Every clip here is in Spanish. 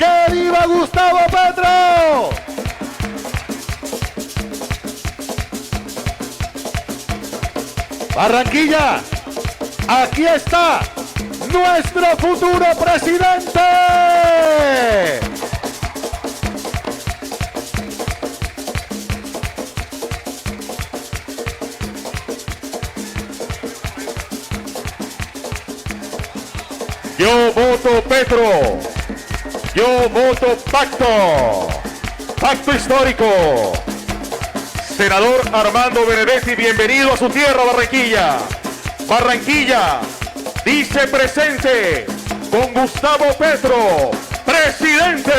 ¡Que viva Gustavo Petro! Barranquilla, aquí está nuestro futuro presidente. Yo voto Petro. Yo voto pacto. Pacto histórico. Senador Armando Benedetti, bienvenido a su tierra, Barranquilla. Barranquilla dice presente con Gustavo Petro, presidente.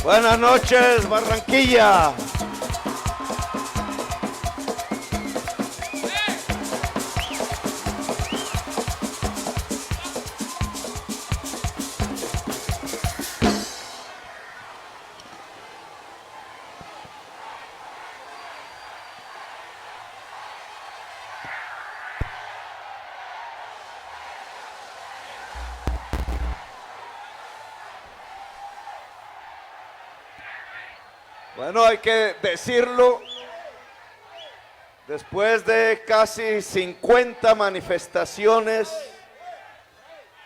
Buenas noches, Barranquilla. Bueno, hay que decirlo, después de casi 50 manifestaciones,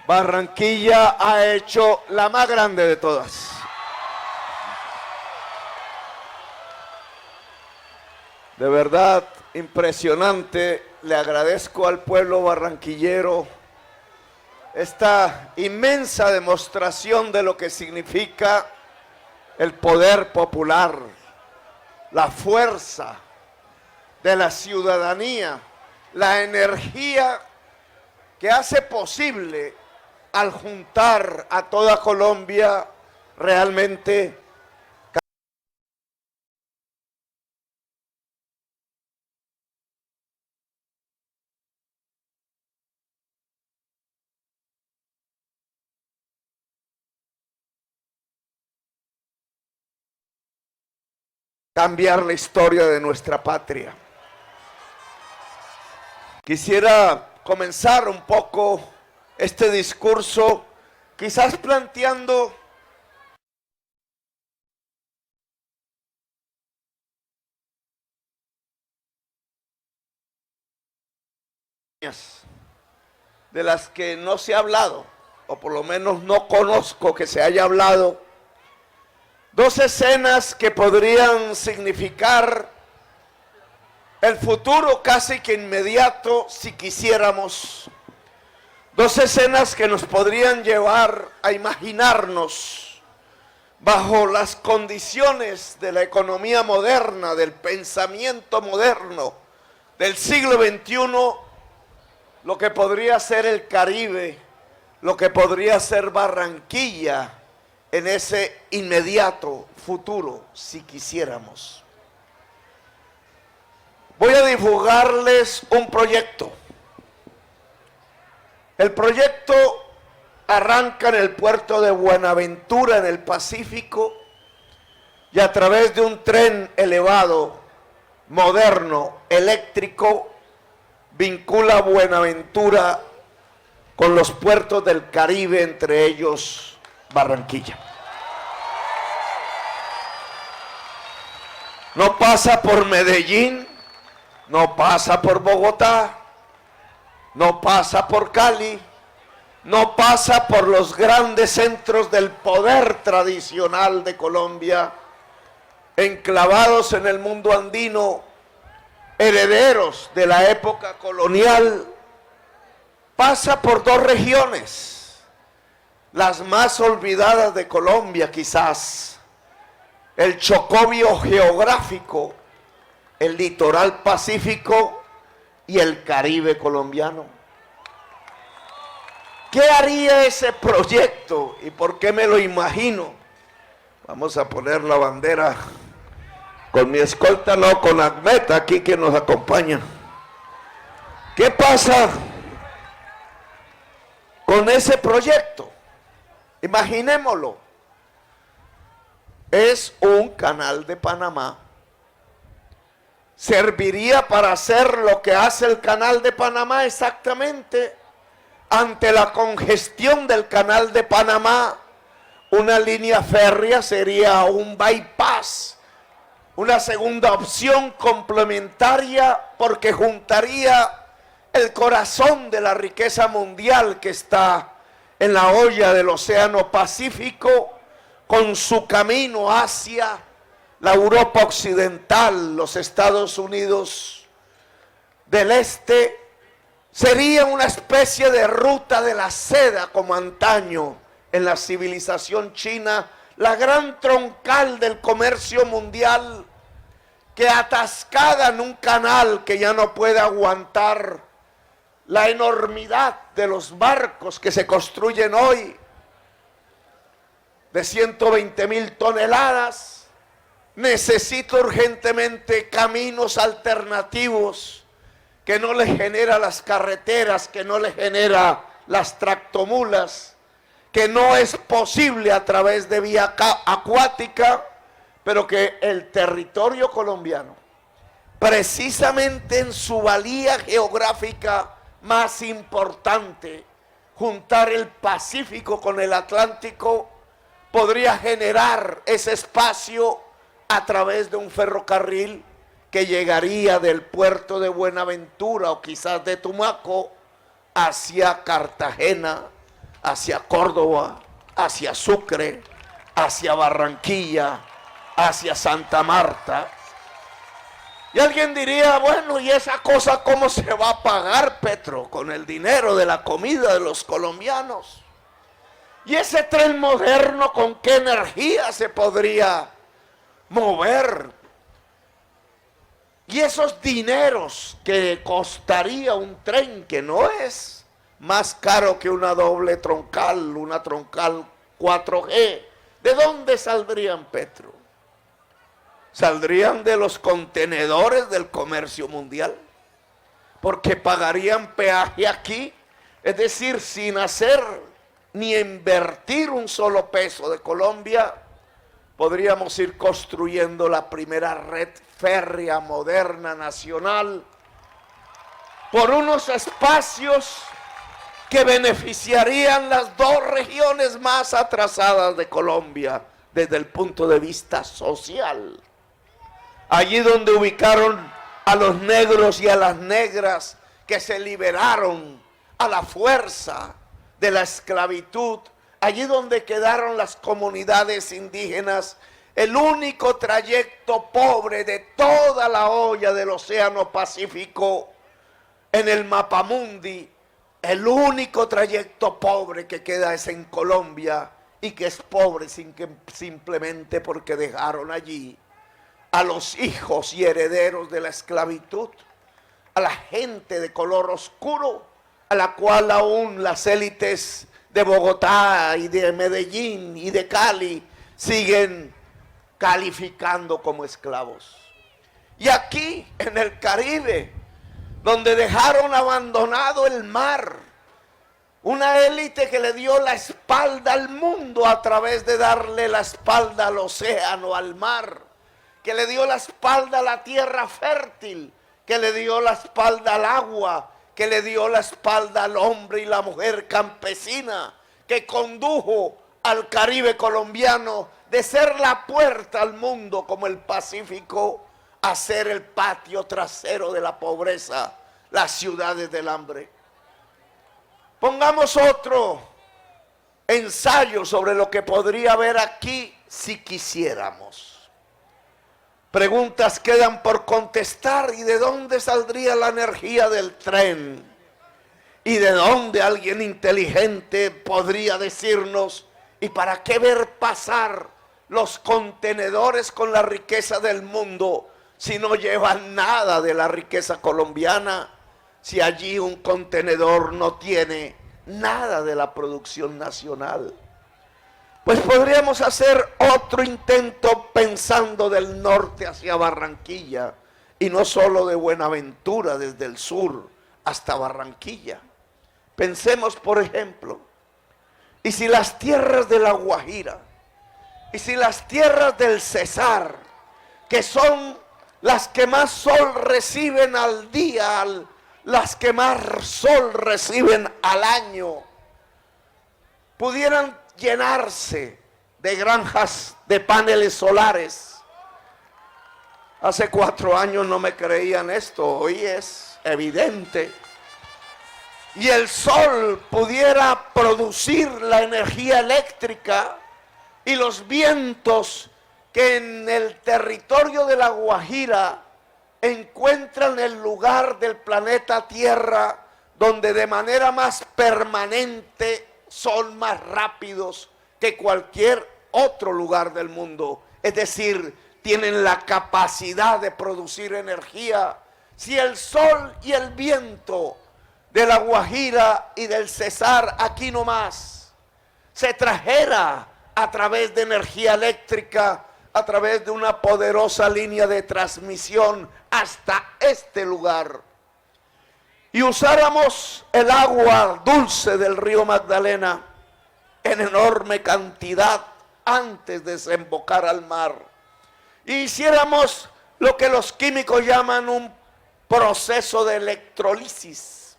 Barranquilla ha hecho la más grande de todas. De verdad, impresionante. Le agradezco al pueblo barranquillero esta inmensa demostración de lo que significa el poder popular, la fuerza de la ciudadanía, la energía que hace posible al juntar a toda Colombia realmente cambiar la historia de nuestra patria. Quisiera comenzar un poco este discurso, quizás planteando de las que no se ha hablado, o por lo menos no conozco que se haya hablado. Dos escenas que podrían significar el futuro casi que inmediato si quisiéramos. Dos escenas que nos podrían llevar a imaginarnos bajo las condiciones de la economía moderna, del pensamiento moderno, del siglo XXI, lo que podría ser el Caribe, lo que podría ser Barranquilla, en ese inmediato futuro, si quisiéramos. Voy a divulgarles un proyecto. El proyecto arranca en el puerto de Buenaventura, en el Pacífico, y a través de un tren elevado, moderno, eléctrico, vincula Buenaventura con los puertos del Caribe, entre ellos Barranquilla. No pasa por Medellín, no pasa por Bogotá, no pasa por Cali, no pasa por los grandes centros del poder tradicional de Colombia, enclavados en el mundo andino, herederos de la época colonial. Pasa por dos regiones, las más olvidadas de Colombia quizás, el chocobio geográfico, el litoral pacífico y el Caribe colombiano. ¿Qué haría ese proyecto y por qué me lo imagino? Vamos a poner la bandera con mi escolta, no, con Ahmed aquí que nos acompaña. ¿Qué pasa con ese proyecto? Imaginémoslo. Es un canal de Panamá serviría para hacer lo que hace el Canal de Panamá exactamente. Ante la congestión del Canal de Panamá, una línea férrea sería un bypass, una segunda opción complementaria, porque juntaría el corazón de la riqueza mundial que está en la olla del Océano Pacífico con su camino hacia la Europa occidental, los Estados Unidos del Este. Sería una especie de ruta de la seda como antaño en la civilización china, la gran troncal del comercio mundial, que atascada en un canal que ya no puede aguantar la enormidad de los barcos que se construyen hoy, de 120,000 toneladas, necesita urgentemente caminos alternativos que no le genera las carreteras, que no le genera las tractomulas, que no es posible a través de vía acuática, pero que el territorio colombiano, precisamente en su valía geográfica más importante, juntar el Pacífico con el Atlántico, podría generar ese espacio a través de un ferrocarril que llegaría del puerto de Buenaventura o quizás de Tumaco hacia Cartagena, hacia Córdoba, hacia Sucre, hacia Barranquilla, hacia Santa Marta. Y alguien diría, bueno, ¿y esa cosa cómo se va a pagar, Petro? Con el dinero de la comida de los colombianos. ¿Y ese tren moderno con qué energía se podría mover? Y esos dineros que costaría un tren que no es más caro que una doble troncal, una troncal 4G, ¿de dónde saldrían, Petro? ¿Saldrían de los contenedores del comercio mundial? Porque pagarían peaje aquí, es decir, sin hacer ni invertir un solo peso de Colombia, podríamos ir construyendo la primera red férrea moderna nacional por unos espacios que beneficiarían las dos regiones más atrasadas de Colombia desde el punto de vista social. Allí donde ubicaron a los negros y a las negras que se liberaron a la fuerza de la esclavitud, allí donde quedaron las comunidades indígenas, el único trayecto pobre de toda la olla del Océano Pacífico en el mapamundi, el único trayecto pobre que queda es en Colombia, y que es pobre simplemente porque dejaron allí a los hijos y herederos de la esclavitud, a la gente de color oscuro, a la cual aún las élites de Bogotá y de Medellín y de Cali siguen calificando como esclavos. Y aquí en el Caribe, donde dejaron abandonado el mar, una élite que le dio la espalda al mundo a través de darle la espalda al océano, al mar, que le dio la espalda a la tierra fértil, que le dio la espalda al agua, que le dio la espalda al hombre y la mujer campesina, que condujo al Caribe colombiano de ser la puerta al mundo como el Pacífico a ser el patio trasero de la pobreza, las ciudades del hambre. Pongamos otro ensayo sobre lo que podría haber aquí si quisiéramos. Preguntas quedan por contestar. ¿Y de dónde saldría la energía del tren? ¿Y de dónde alguien inteligente podría decirnos, ¿y para qué ver pasar los contenedores con la riqueza del mundo si no llevan nada de la riqueza colombiana? Si allí un contenedor no tiene nada de la producción nacional. Pues podríamos hacer otro intento pensando del norte hacia Barranquilla, y no solo de Buenaventura desde el sur hasta Barranquilla. Pensemos, por ejemplo, y si las tierras de la Guajira, y si las tierras del Cesar, que son las que más sol reciben al día, las que más sol reciben al año, pudieran llenarse de granjas de paneles solares. Hace 4 años no me creían esto, hoy es evidente. Y el sol pudiera producir la energía eléctrica y los vientos que en el territorio de La Guajira encuentran el lugar del planeta Tierra donde de manera más permanente son más rápidos que cualquier otro lugar del mundo. Es decir, tienen la capacidad de producir energía. Si el sol y el viento de La Guajira y del Cesar aquí nomás se trajera a través de energía eléctrica, a través de una poderosa línea de transmisión hasta este lugar, y usáramos el agua dulce del río Magdalena en enorme cantidad antes de desembocar al mar, y hiciéramos lo que los químicos llaman un proceso de electrolisis,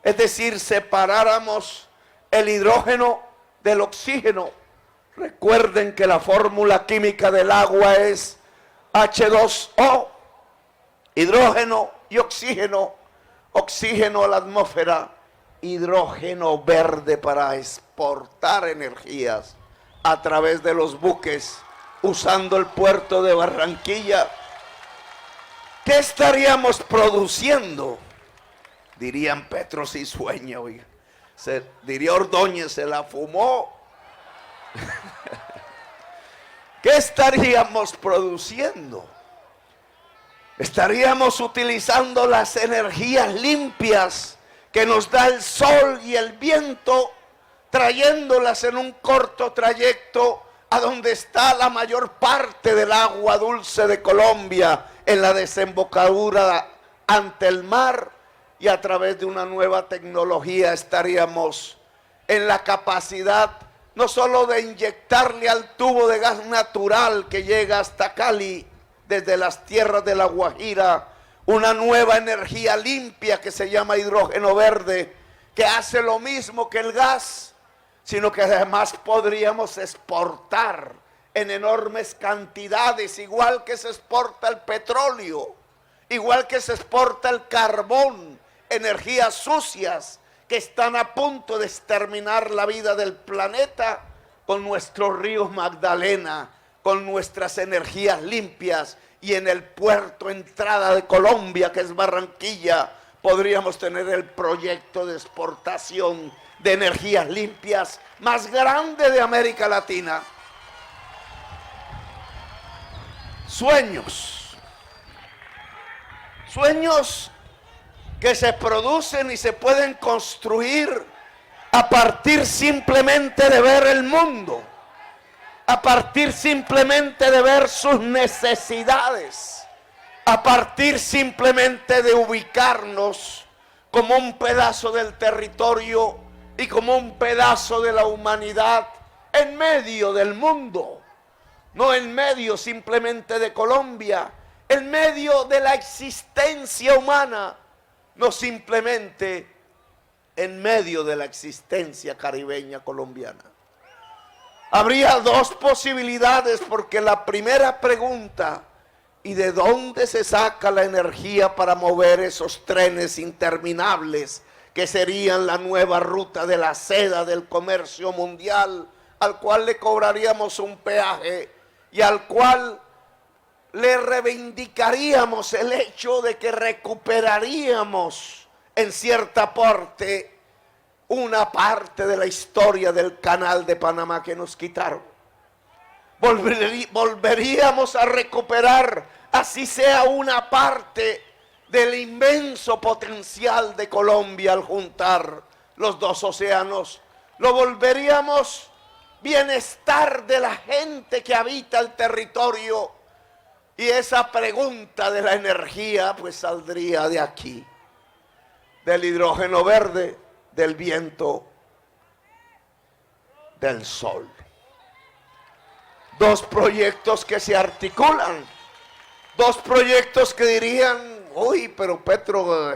es decir, separáramos el hidrógeno del oxígeno. Recuerden que la fórmula química del agua es H2O, hidrógeno y oxígeno. Oxígeno a la atmósfera, hidrógeno verde para exportar energías a través de los buques, usando el puerto de Barranquilla. ¿Qué estaríamos produciendo? Dirían Petro si sueña, oiga. Diría Ordóñez, se la fumó. ¿Qué estaríamos produciendo? Estaríamos utilizando las energías limpias que nos da el sol y el viento, trayéndolas en un corto trayecto a donde está la mayor parte del agua dulce de Colombia, en la desembocadura ante el mar, y a través de una nueva tecnología estaríamos en la capacidad no solo de inyectarle al tubo de gas natural que llega hasta Cali desde las tierras de La Guajira una nueva energía limpia que se llama hidrógeno verde, que hace lo mismo que el gas, sino que además podríamos exportar en enormes cantidades, igual que se exporta el petróleo, igual que se exporta el carbón, energías sucias que están a punto de exterminar la vida del planeta. Con nuestros ríos Magdalena, con nuestras energías limpias, y en el puerto entrada de Colombia, que es Barranquilla, podríamos tener el proyecto de exportación de energías limpias más grande de América Latina. Sueños que se producen y se pueden construir a partir simplemente de ver el mundo, a partir simplemente de ver sus necesidades, a partir simplemente de ubicarnos como un pedazo del territorio y como un pedazo de la humanidad en medio del mundo, no en medio simplemente de Colombia, en medio de la existencia humana, no simplemente en medio de la existencia caribeña colombiana. Habría dos posibilidades, porque la primera pregunta, ¿y de dónde se saca la energía para mover esos trenes interminables que serían la nueva ruta de la seda del comercio mundial, al cual le cobraríamos un peaje y al cual le reivindicaríamos el hecho de que recuperaríamos en cierta parte una parte de la historia del canal de Panamá que nos quitaron? Volveríamos a recuperar, así sea una parte del inmenso potencial de Colombia al juntar los dos océanos. Lo volveríamos bienestar de la gente que habita el territorio, y esa pregunta de la energía pues saldría de aquí, del hidrógeno verde, del viento, del sol. Dos proyectos que se articulan Dos proyectos que dirían, uy, pero Petro,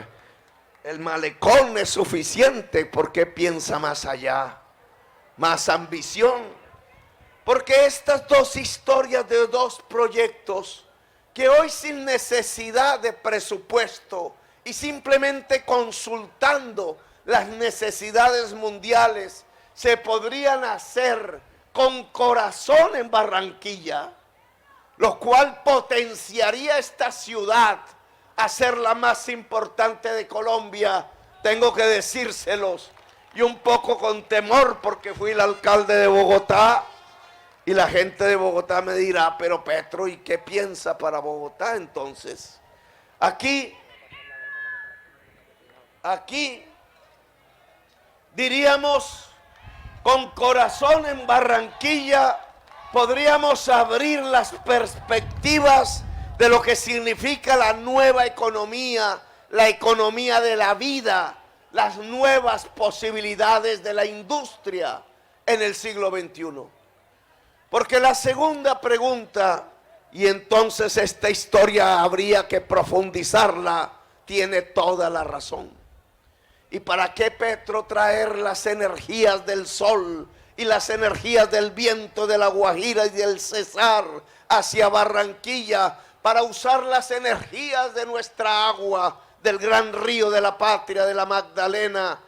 el malecón es suficiente. ¿Por qué piensa más allá? Más ambición. Porque estas dos historias de dos proyectos que hoy, sin necesidad de presupuesto y simplemente consultando las necesidades mundiales, se podrían hacer con corazón en Barranquilla, lo cual potenciaría esta ciudad a ser la más importante de Colombia. Tengo que decírselos, y un poco con temor, porque fui el alcalde de Bogotá, y la gente de Bogotá me dirá, pero Petro, ¿y qué piensa para Bogotá entonces? Aquí diríamos, con corazón en Barranquilla, podríamos abrir las perspectivas de lo que significa la nueva economía, la economía de la vida, las nuevas posibilidades de la industria en el siglo XXI. Porque la segunda pregunta, y entonces esta historia habría que profundizarla, tiene toda la razón. ¿Y para qué, Petro, traer las energías del sol y las energías del viento de la Guajira y del Cesar hacia Barranquilla, para usar las energías de nuestra agua, del gran río de la patria, de la Magdalena,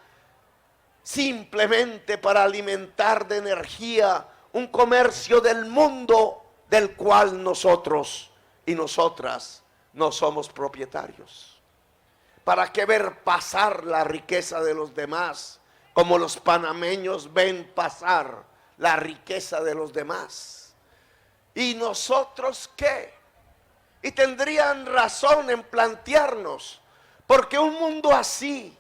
simplemente para alimentar de energía un comercio del mundo del cual nosotros y nosotras no somos propietarios? ¿Para qué ver pasar la riqueza de los demás, como los panameños ven pasar la riqueza de los demás? ¿Y nosotros qué? Y tendrían razón en plantearnos, porque un mundo así,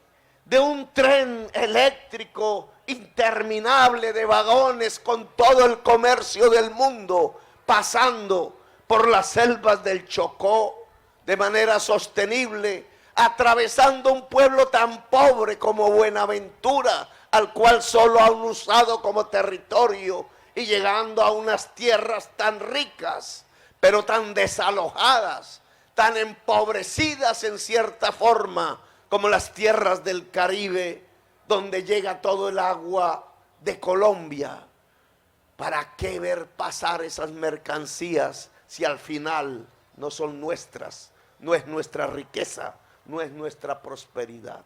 de un tren eléctrico interminable de vagones con todo el comercio del mundo, pasando por las selvas del Chocó de manera sostenible, atravesando un pueblo tan pobre como Buenaventura, al cual solo han usado como territorio, y llegando a unas tierras tan ricas, pero tan desalojadas, tan empobrecidas en cierta forma, como las tierras del Caribe, donde llega todo el agua de Colombia. ¿Para qué ver pasar esas mercancías si al final no son nuestras? No es nuestra riqueza, no es nuestra prosperidad.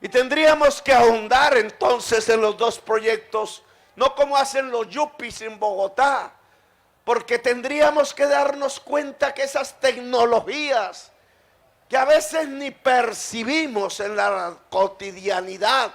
Y tendríamos que ahondar entonces en los dos proyectos, no como hacen los yuppies en Bogotá, porque tendríamos que darnos cuenta que esas tecnologías que a veces ni percibimos en la cotidianidad,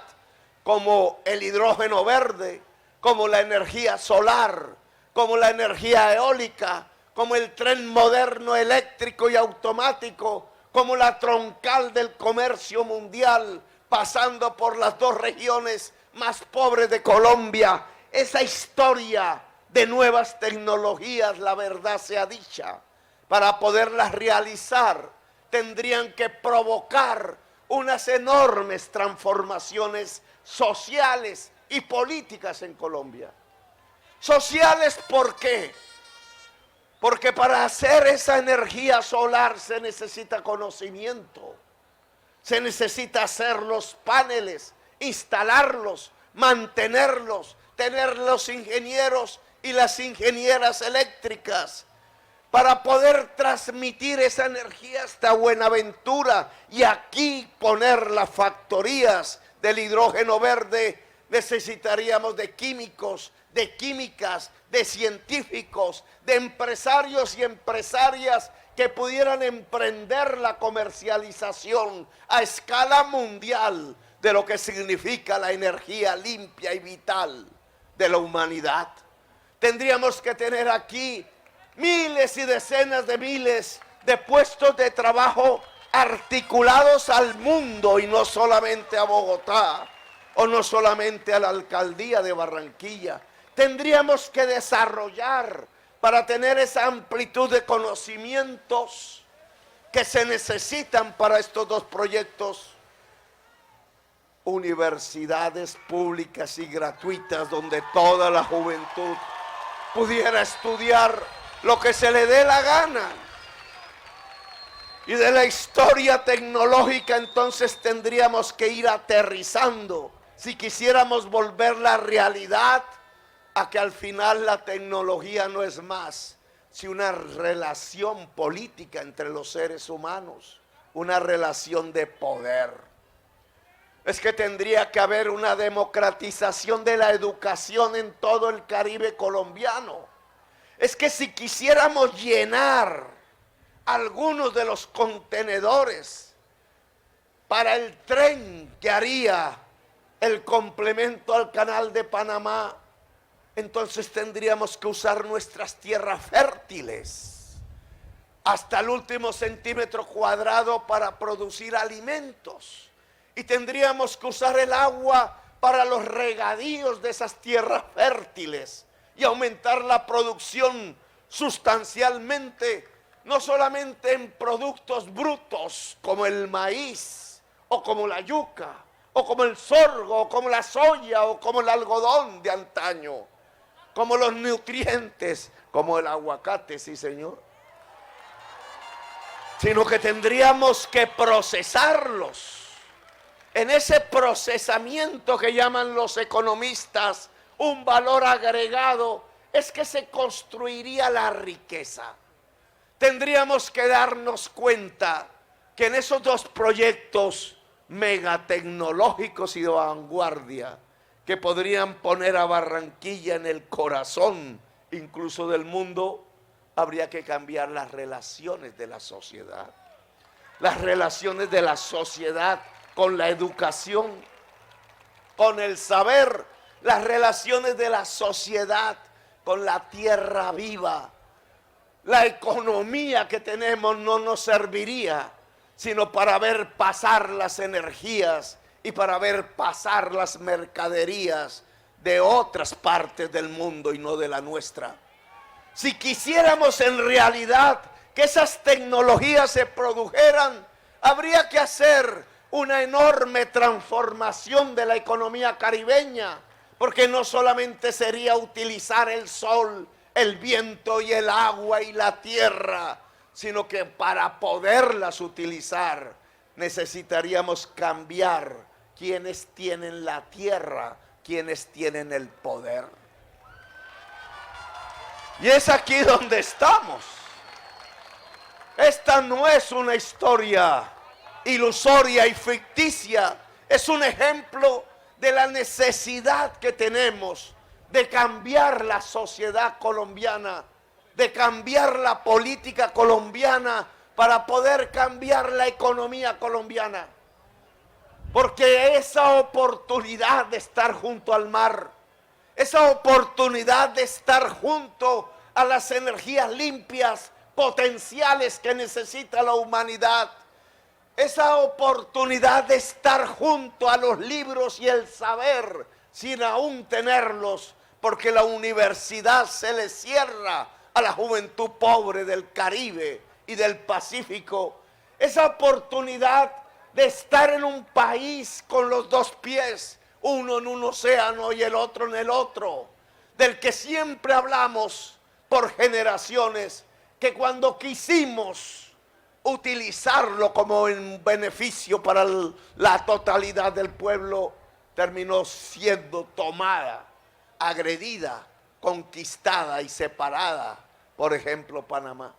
como el hidrógeno verde, como la energía solar, como la energía eólica, como el tren moderno eléctrico y automático, como la troncal del comercio mundial, pasando por las dos regiones más pobres de Colombia. Esa historia de nuevas tecnologías, la verdad sea dicha, para poderlas realizar, tendrían que provocar unas enormes transformaciones sociales y políticas en Colombia. Sociales, ¿por qué? Porque para hacer esa energía solar se necesita conocimiento, se necesita hacer los paneles, instalarlos, mantenerlos, tener los ingenieros y las ingenieras eléctricas, para poder transmitir esa energía hasta Buenaventura y aquí poner las factorías del hidrógeno verde. Necesitaríamos de químicos, de químicas, de científicos, de empresarios y empresarias que pudieran emprender la comercialización a escala mundial de lo que significa la energía limpia y vital de la humanidad. Tendríamos que tener aquí miles y decenas de miles de puestos de trabajo articulados al mundo y no solamente a Bogotá o no solamente a la alcaldía de Barranquilla. Tendríamos que desarrollar, para tener esa amplitud de conocimientos que se necesitan para estos dos proyectos, universidades públicas y gratuitas donde toda la juventud pudiera estudiar lo que se le dé la gana. Y de la historia tecnológica entonces tendríamos que ir aterrizando, si quisiéramos volver la realidad a que al final la tecnología no es más sino una relación política entre los seres humanos, una relación de poder. Es que tendría que haber una democratización de la educación en todo el Caribe colombiano. Es que si quisiéramos llenar algunos de los contenedores para el tren que haría el complemento al canal de Panamá, entonces tendríamos que usar nuestras tierras fértiles hasta el último centímetro cuadrado para producir alimentos, y tendríamos que usar el agua para los regadíos de esas tierras fértiles y aumentar la producción sustancialmente, no solamente en productos brutos como el maíz o como la yuca o como el sorgo o como la soya o como el algodón de antaño, como los nutrientes, como el aguacate, sí señor, sino que tendríamos que procesarlos. En ese procesamiento que llaman los economistas un valor agregado, es que se construiría la riqueza. Tendríamos que darnos cuenta que en esos dos proyectos megatecnológicos y de vanguardia, que podrían poner a Barranquilla en el corazón incluso del mundo, habría que cambiar las relaciones de la sociedad. Las relaciones de la sociedad con la educación, con el saber, las relaciones de la sociedad con la tierra viva. La economía que tenemos no nos serviría sino para ver pasar las energías y para ver pasar las mercaderías de otras partes del mundo y no de la nuestra. Si quisiéramos en realidad que esas tecnologías se produjeran, habría que hacer una enorme transformación de la economía caribeña, porque no solamente sería utilizar el sol, el viento y el agua y la tierra, sino que para poderlas utilizar necesitaríamos cambiar quienes tienen la tierra, quienes tienen el poder. Y es aquí donde estamos. Esta no es una historia ilusoria y ficticia, es un ejemplo de la necesidad que tenemos de cambiar la sociedad colombiana, de cambiar la política colombiana para poder cambiar la economía colombiana. Porque esa oportunidad de estar junto al mar, esa oportunidad de estar junto a las energías limpias, potenciales que necesita la humanidad, esa oportunidad de estar junto a los libros y el saber sin aún tenerlos, porque la universidad se le cierra a la juventud pobre del Caribe y del Pacífico, esa oportunidad de estar en un país con los dos pies, uno en un océano y el otro en el otro, del que siempre hablamos por generaciones, que cuando quisimos utilizarlo como un beneficio para la totalidad del pueblo, terminó siendo tomada, agredida, conquistada y separada, por ejemplo, Panamá.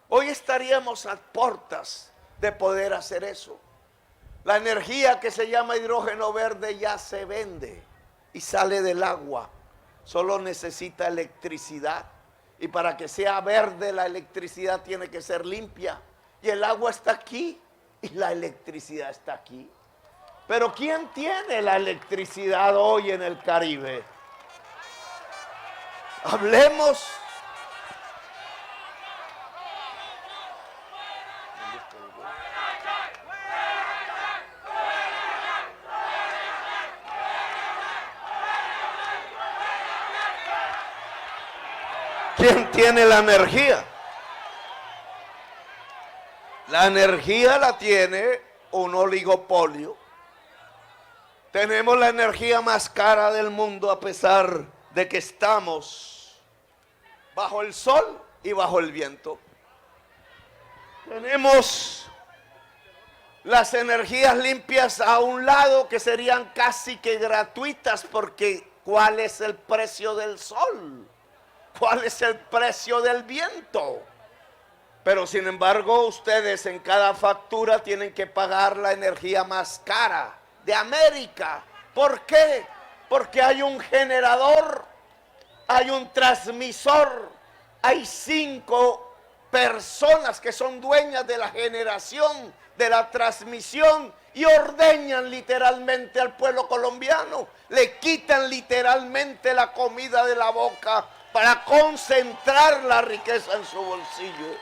Hoy estaríamos a puertas de poder hacer eso. La energía que se llama hidrógeno verde ya se vende y sale del agua. Solo necesita electricidad. Y para que sea verde la electricidad tiene que ser limpia. Y el agua está aquí y la electricidad está aquí. Pero ¿quién tiene la electricidad hoy en el Caribe? Hablemos. ¿Quién tiene la energía? La energía la tiene un oligopolio. Tenemos la energía más cara del mundo a pesar de que estamos bajo el sol y bajo el viento. Tenemos las energías limpias a un lado que serían casi que gratuitas, porque ¿cuál es el precio del sol? ¿Cuál es el precio del viento? Pero sin embargo ustedes en cada factura tienen que pagar la energía más cara de América. ¿Por qué? Porque hay un generador, hay un transmisor, hay 5 personas que son dueñas de la generación, de la transmisión, y ordeñan literalmente al pueblo colombiano. Le quitan literalmente la comida de la boca para concentrar la riqueza en su bolsillo.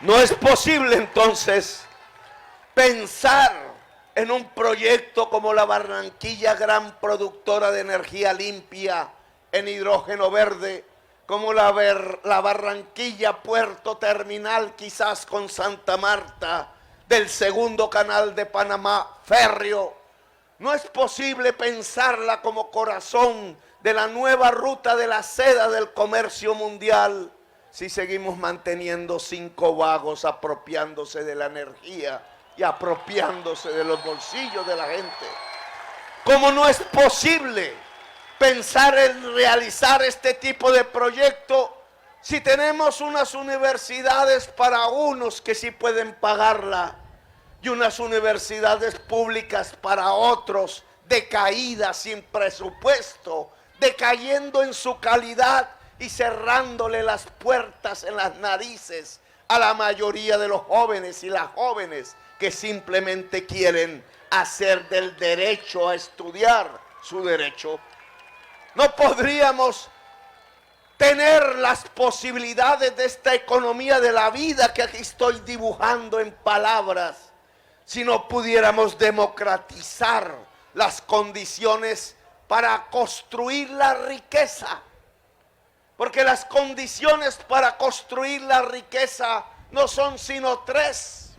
No es posible entonces pensar en un proyecto como la Barranquilla, gran productora de energía limpia en hidrógeno verde, como la Barranquilla Puerto Terminal, quizás con Santa Marta, del segundo canal de Panamá férreo. No es posible pensarla como corazón de la nueva ruta de la seda del comercio mundial si seguimos manteniendo 5 vagos apropiándose de la energía y apropiándose de los bolsillos de la gente. ¿Cómo no es posible pensar en realizar este tipo de proyecto si tenemos unas universidades para unos que sí pueden pagarla y unas universidades públicas para otros decaídas, sin presupuesto, decayendo en su calidad y cerrándole las puertas en las narices a la mayoría de los jóvenes y las jóvenes que simplemente quieren hacer del derecho a estudiar su derecho? No podríamos tener las posibilidades de esta economía de la vida que aquí estoy dibujando en palabras si no pudiéramos democratizar las condiciones para construir la riqueza. Porque las condiciones para construir la riqueza no son sino 3.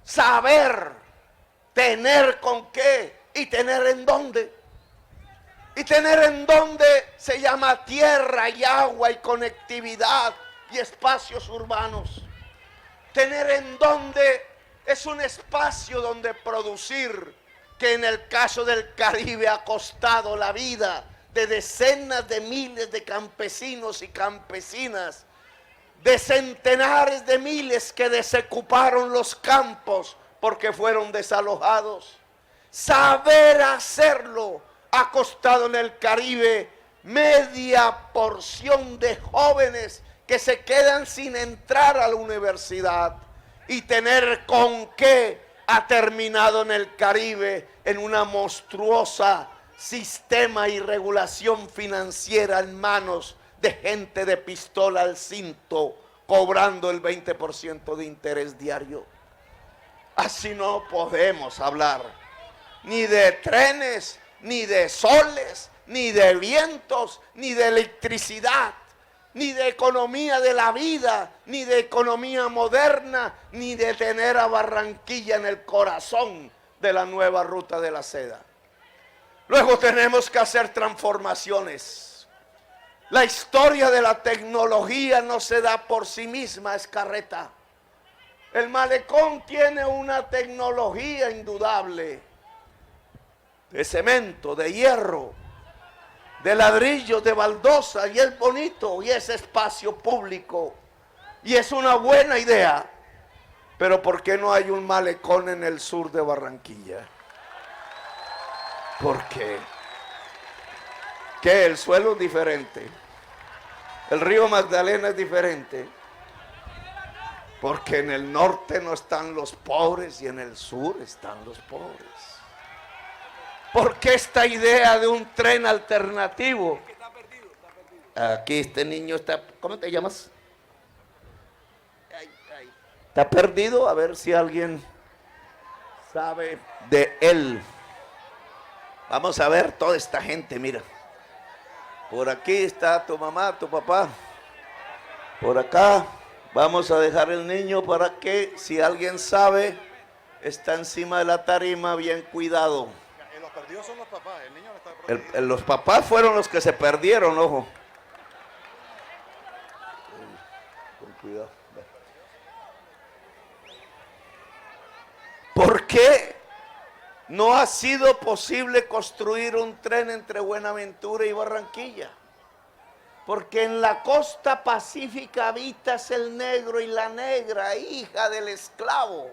Saber, tener con qué y tener en dónde. Y tener en dónde se llama tierra y agua y conectividad y espacios urbanos. Tener en dónde es un espacio donde producir, que en el caso del Caribe ha costado la vida de decenas de miles de campesinos y campesinas, de centenares de miles que desocuparon los campos porque fueron desalojados. Saber hacerlo ha costado en el Caribe media porción de jóvenes que se quedan sin entrar a la universidad, y tener con qué ha terminado en el Caribe en una monstruosa sistema y regulación financiera en manos de gente de pistola al cinto, cobrando el 20% de interés diario. Así no podemos hablar ni de trenes, ni de soles, ni de vientos, ni de electricidad, ni de economía de la vida, ni de economía moderna, ni de tener a Barranquilla en el corazón de la nueva ruta de la seda. Luego tenemos que hacer transformaciones. La historia de la tecnología no se da por sí misma, es carreta. El malecón tiene una tecnología indudable de cemento, de hierro, de ladrillos, de baldosa, y es bonito y es espacio público y es una buena idea. Pero ¿por qué no hay un malecón en el sur de Barranquilla? ¿Por qué? ¿Qué? El suelo es diferente, el río Magdalena es diferente, porque en el norte no están los pobres y en el sur están los pobres. ¿Por qué esta idea de un tren alternativo? Aquí este niño está, ¿cómo te llamas? ¿Está perdido? A ver si alguien sabe de él. Vamos a ver toda esta gente, mira. Por aquí está tu mamá, tu papá. Por acá vamos a dejar el niño para que, si alguien sabe, está encima de la tarima, bien cuidado. Los perdidos son los papás, el niño no está perdido. Los papás fueron los que se perdieron, ojo. con cuidado. ¿Por qué no ha sido posible construir un tren entre Buenaventura y Barranquilla? Porque en la costa pacífica habitas el negro y la negra, hija del esclavo.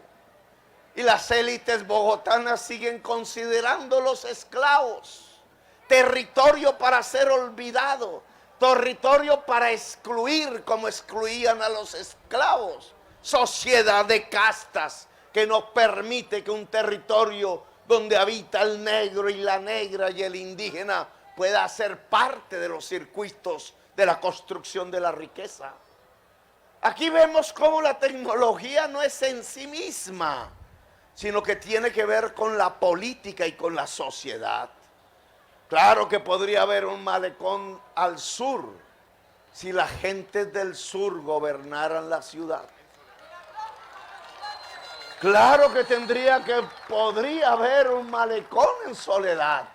Y las élites bogotanas siguen considerando los esclavos territorio para ser olvidado, territorio para excluir como excluían a los esclavos. Sociedad de castas que no permite que un territorio donde habita el negro y la negra y el indígena pueda ser parte de los circuitos de la construcción de la riqueza. Aquí vemos cómo la tecnología no es en sí misma, sino que tiene que ver con la política y con la sociedad. Claro que podría haber un malecón al sur si la gente del sur gobernaran la ciudad. Claro que podría haber un malecón en Soledad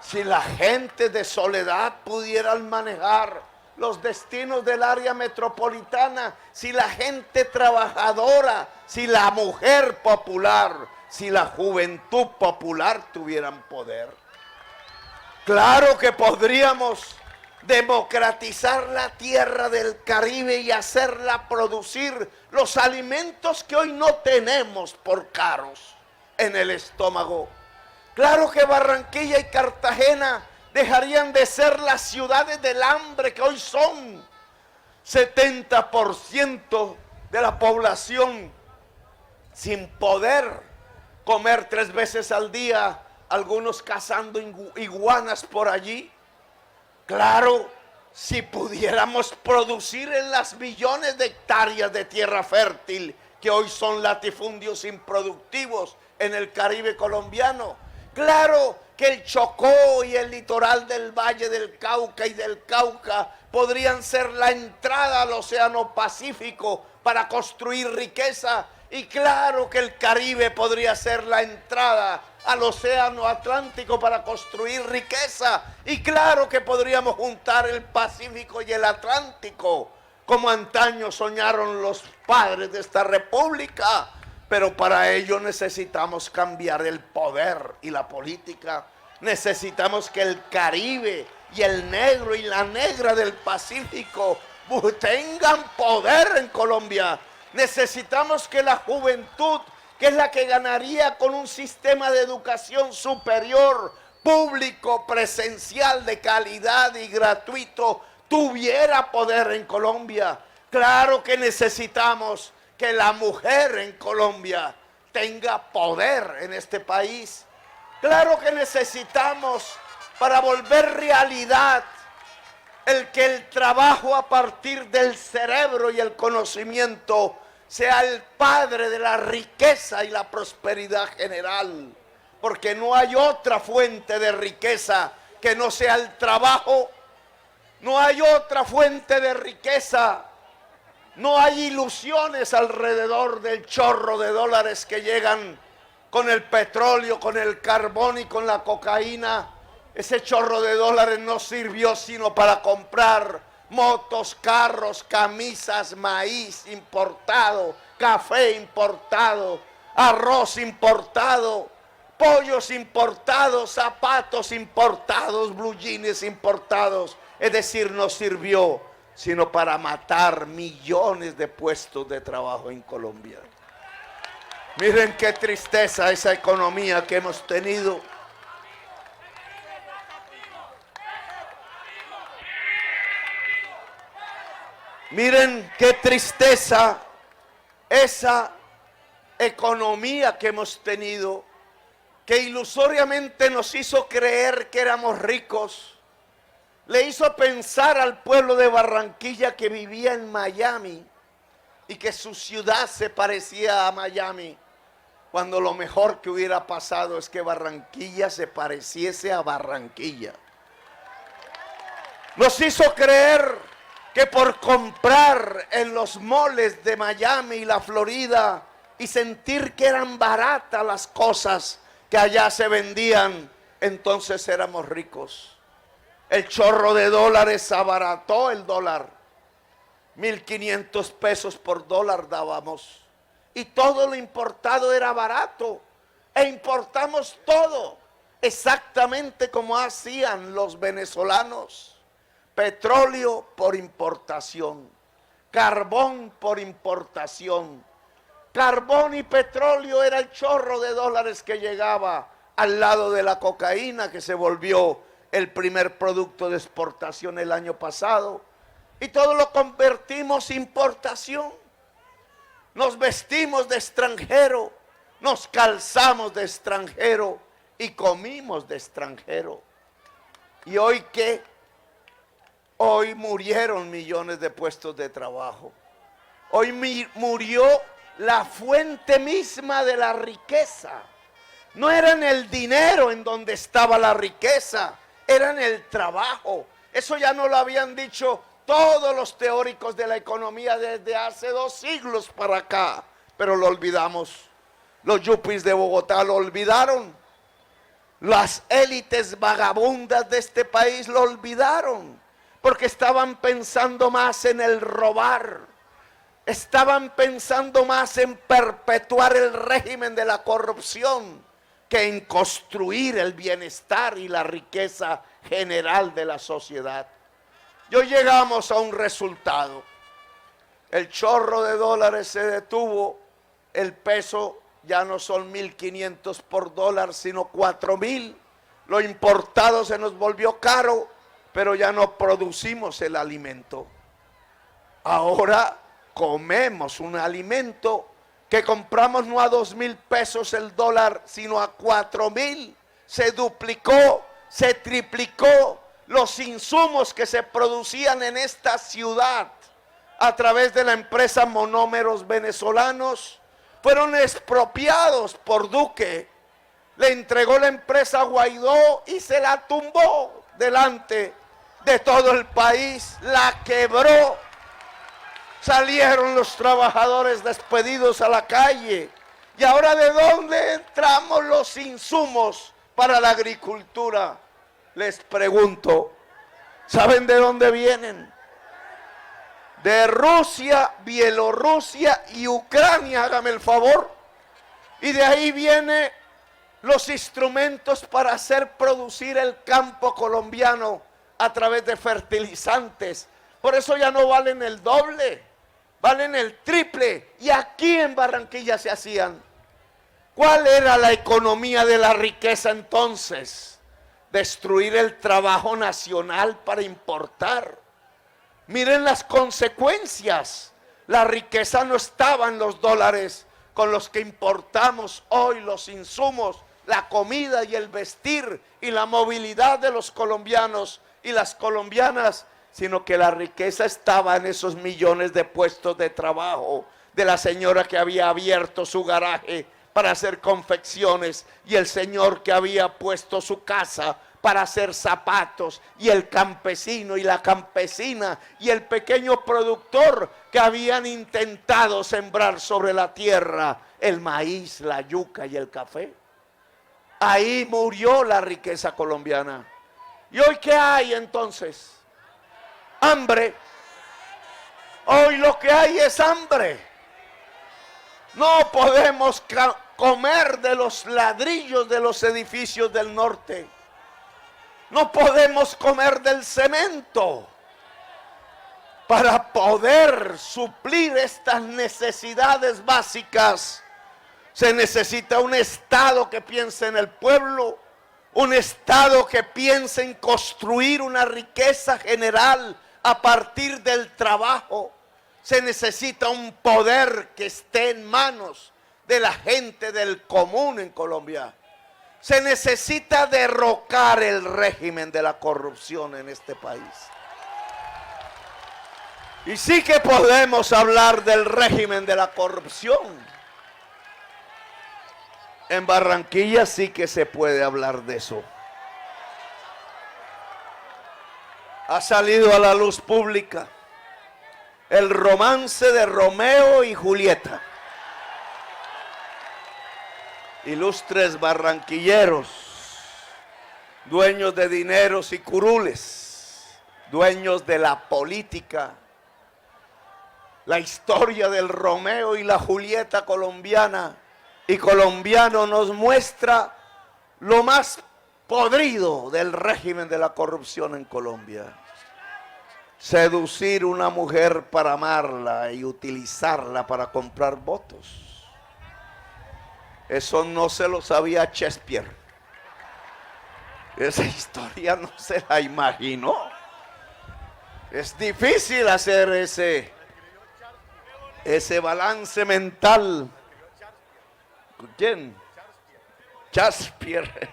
si la gente de Soledad pudieran manejar los destinos del área metropolitana, si la gente trabajadora, si la mujer popular, si la juventud popular tuvieran poder. Claro que podríamos democratizar la tierra del Caribe y hacerla producir los alimentos que hoy no tenemos por caros en el estómago. Claro que Barranquilla y Cartagena dejarían de ser las ciudades del hambre que hoy son. 70% de la población sin poder comer 3 veces al día, algunos cazando iguanas por allí. Claro, si pudiéramos producir en las millones de hectáreas de tierra fértil que hoy son latifundios improductivos en el Caribe colombiano. Claro que el Chocó y el litoral del Valle del Cauca y del Cauca podrían ser la entrada al Océano Pacífico para construir riqueza. Y claro que el Caribe podría ser la entrada al Océano Atlántico para construir riqueza. Y claro que podríamos juntar el Pacífico y el Atlántico, como antaño soñaron los padres de esta república. Pero para ello necesitamos cambiar el poder y la política. Necesitamos que el Caribe y el negro y la negra del Pacífico tengan poder en Colombia. Necesitamos que la juventud, que es la que ganaría con un sistema de educación superior, público, presencial, de calidad y gratuito, tuviera poder en Colombia. Claro que necesitamos que la mujer en Colombia tenga poder en este país. Claro que necesitamos, para volver realidad, el que el trabajo a partir del cerebro y el conocimiento sea el padre de la riqueza y la prosperidad general. Porque no hay otra fuente de riqueza que no sea el trabajo. No hay otra fuente de riqueza. No hay ilusiones alrededor del chorro de dólares que llegan con el petróleo, con el carbón y con la cocaína. Ese chorro de dólares no sirvió sino para comprar motos, carros, camisas, maíz importado, café importado, arroz importado, pollos importados, zapatos importados, blue jeans importados. Es decir, no sirvió sino para matar millones de puestos de trabajo en Colombia. Miren qué tristeza esa economía que hemos tenido. Miren qué tristeza esa economía que hemos tenido, que ilusoriamente nos hizo creer que éramos ricos. Le hizo pensar al pueblo de Barranquilla que vivía en Miami y que su ciudad se parecía a Miami, cuando lo mejor que hubiera pasado es que Barranquilla se pareciese a Barranquilla. Nos hizo creer que por comprar en los moles de Miami y la Florida y sentir que eran baratas las cosas que allá se vendían, entonces éramos ricos. El chorro de dólares abarató el dólar. 1.500 pesos por dólar dábamos. Y todo lo importado era barato. E importamos todo, exactamente como hacían los venezolanos. Petróleo por importación, carbón por importación. Carbón y petróleo era el chorro de dólares que llegaba al lado de la cocaína, que se volvió el primer producto de exportación el año pasado. Y todo lo convertimos en importación. Nos vestimos de extranjero, nos calzamos de extranjero y comimos de extranjero. ¿Y hoy qué? Hoy murieron millones de puestos de trabajo. Hoy murió la fuente misma de la riqueza. No era en el dinero en donde estaba la riqueza, era en el trabajo. Eso ya no lo habían dicho todos los teóricos de la economía desde hace 2 siglos para acá, pero lo olvidamos. Los yuppies de Bogotá lo olvidaron. Las élites vagabundas de este país lo olvidaron, porque estaban pensando más en el robar. Estaban pensando más en perpetuar el régimen de la corrupción que en construir el bienestar y la riqueza general de la sociedad. Y hoy llegamos a un resultado. El chorro de dólares se detuvo, el peso ya no son 1.500 por dólar, sino 4.000. Lo importado se nos volvió caro, pero ya no producimos el alimento. Ahora comemos un alimento que compramos no a 2.000 pesos el dólar, sino a 4.000. Se duplicó, se triplicó. Los insumos que se producían en esta ciudad a través de la empresa Monómeros Venezolanos fueron expropiados por Duque. Le entregó la empresa a Guaidó y se la tumbó delante de todo el país. La quebró. Salieron los trabajadores despedidos a la calle. ¿Y ahora de dónde entramos los insumos para la agricultura? Les pregunto, ¿saben de dónde vienen? De Rusia, Bielorrusia y Ucrania, hágame el favor. Y de ahí vienen los instrumentos para hacer producir el campo colombiano a través de fertilizantes. Por eso ya no valen el doble, valen el triple. Y aquí en Barranquilla se hacían. ¿Cuál era la economía de la riqueza entonces? Destruir el trabajo nacional para importar. Miren las consecuencias. La riqueza no estaba en los dólares con los que importamos hoy los insumos, la comida y el vestir y la movilidad de los colombianos y las colombianas, sino que la riqueza estaba en esos millones de puestos de trabajo de la señora que había abierto su garaje para hacer confecciones, y el señor que había puesto su casa para hacer zapatos, y el campesino y la campesina y el pequeño productor que habían intentado sembrar sobre la tierra el maíz, la yuca y el café. Ahí murió la riqueza colombiana. ¿Y hoy qué hay entonces? Hambre. Hoy lo que hay es hambre. No podemos comer de los ladrillos de los edificios del norte. No podemos comer del cemento. Para poder suplir estas necesidades básicas, se necesita un Estado que piense en el pueblo, un Estado que piense en construir una riqueza general a partir del trabajo. Se necesita un poder que esté en manos de la gente del común en Colombia. Se necesita derrocar el régimen de la corrupción en este país. Y sí que podemos hablar del régimen de la corrupción. En Barranquilla sí que se puede hablar de eso. Ha salido a la luz pública el romance de Romeo y Julieta. Ilustres barranquilleros, dueños de dineros y curules, dueños de la política, la historia del Romeo y la Julieta colombiana y colombiano nos muestra lo más podrido del régimen de la corrupción en Colombia. Seducir una mujer para amarla y utilizarla para comprar votos. Eso no se lo sabía Shakespeare. Esa historia no se la imaginó. Es difícil hacer ese balance mental. ¿Quién? Shakespeare.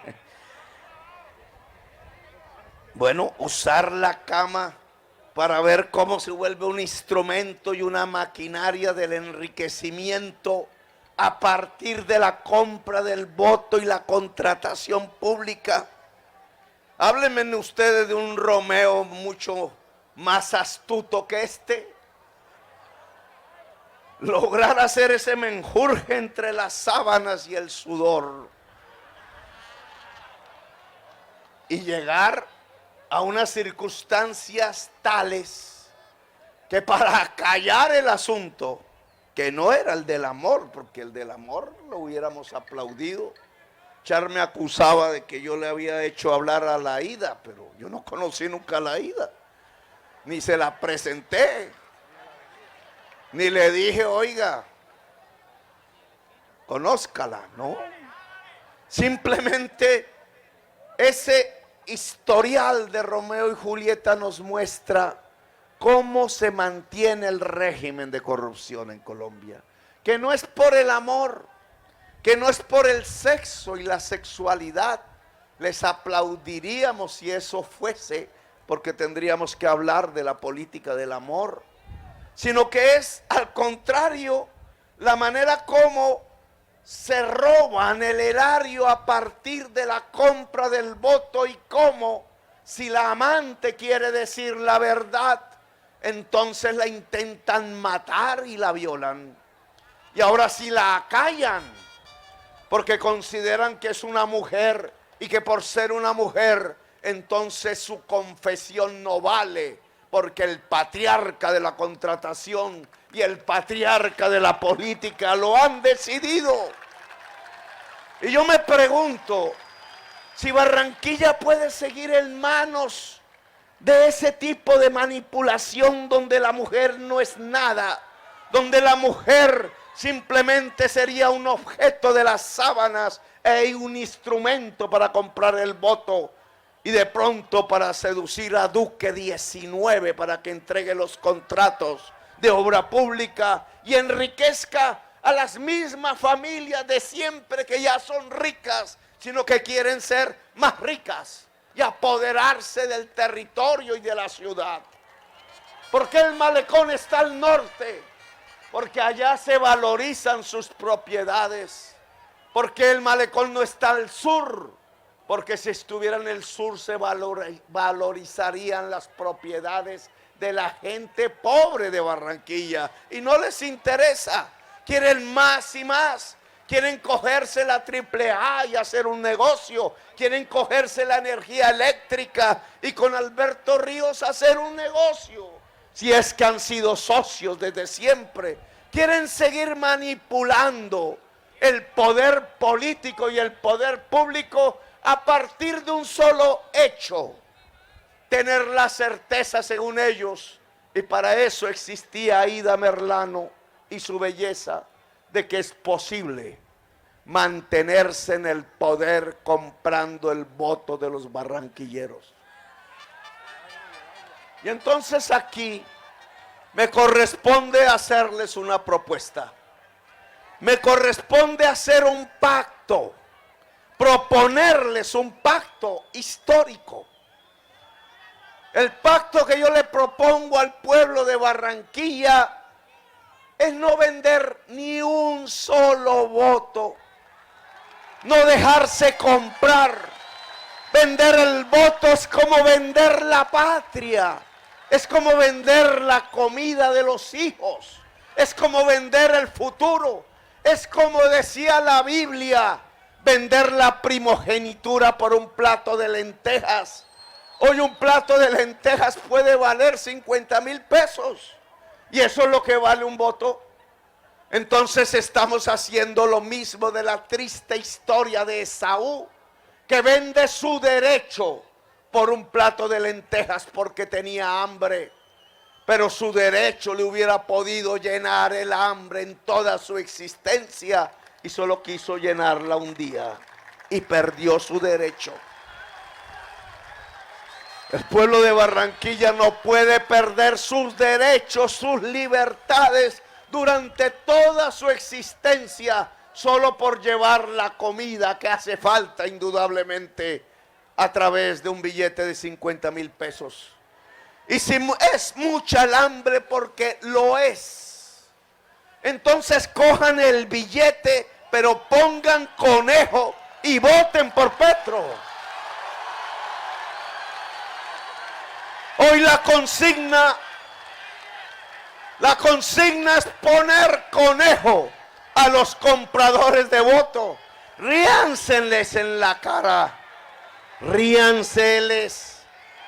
Bueno, usar la cama para ver cómo se vuelve un instrumento y una maquinaria del enriquecimiento a partir de la compra del voto y la contratación pública. Háblenme ustedes de un Romeo mucho más astuto que este. Lograr hacer ese menjurje entre las sábanas y el sudor. Y llegar a unas circunstancias tales que para callar el asunto, que no era el del amor, porque el del amor lo hubiéramos aplaudido. Char me acusaba de que yo le había hecho hablar a la Ida, pero yo no conocí nunca a la Ida, ni se la presenté, ni le dije, oiga, conózcala, ¿no? Simplemente ese historial de Romeo y Julieta nos muestra cómo se mantiene el régimen de corrupción en Colombia, que no es por el amor, que no es por el sexo y la sexualidad. Les aplaudiríamos si eso fuese, porque tendríamos que hablar de la política del amor, sino que es al contrario la manera como se roban el erario a partir de la compra del voto, y cómo, si la amante quiere decir la verdad, entonces la intentan matar y la violan. Y ahora si la acallan, porque consideran que es una mujer y que por ser una mujer, entonces su confesión no vale, porque el patriarca de la contratación y el patriarca de la política lo han decidido. Y yo me pregunto, si Barranquilla puede seguir en manos de ese tipo de manipulación donde la mujer no es nada, donde la mujer simplemente sería un objeto de las sábanas e un instrumento para comprar el voto, y de pronto para seducir a Duque 19 para que entregue los contratos de obra pública y enriquezca a las mismas familias de siempre que ya son ricas, sino que quieren ser más ricas y apoderarse del territorio y de la ciudad. ¿Por qué el malecón está al norte? Porque allá se valorizan sus propiedades. ¿Por qué el malecón no está al sur? Porque si estuviera en el sur se valorizarían las propiedades de la gente pobre de Barranquilla, y no les interesa. Quieren más y más. Quieren cogerse la AAA y hacer un negocio. Quieren cogerse la energía eléctrica y con Alberto Ríos hacer un negocio. Si es que han sido socios desde siempre. Quieren seguir manipulando el poder político y el poder público a partir de un solo hecho: tener la certeza, según ellos, y para eso existía Aida Merlano y su belleza, de que es posible mantenerse en el poder comprando el voto de los barranquilleros. Y entonces aquí me corresponde hacerles una propuesta. Me corresponde hacer un pacto, proponerles un pacto histórico. El pacto que yo le propongo al pueblo de Barranquilla es no vender ni un solo voto, no dejarse comprar. Vender el voto es como vender la patria, es como vender la comida de los hijos, es como vender el futuro, es como decía la Biblia, vender la primogenitura por un plato de lentejas. Hoy un plato de lentejas puede valer 50,000 pesos. Y eso es lo que vale un voto. Entonces estamos haciendo lo mismo de la triste historia de Esaú, que vende su derecho por un plato de lentejas porque tenía hambre. Pero su derecho le hubiera podido llenar el hambre en toda su existencia y solo quiso llenarla un día y perdió su derecho. El pueblo de Barranquilla no puede perder sus derechos, sus libertades durante toda su existencia solo por llevar la comida que hace falta indudablemente a través de un billete de 50,000 pesos. Y si es mucha el hambre, porque lo es, entonces cojan el billete, pero pongan conejo y voten por Petro. Hoy la consigna es poner conejo a los compradores de voto. Ríanseles en la cara, ríanseles.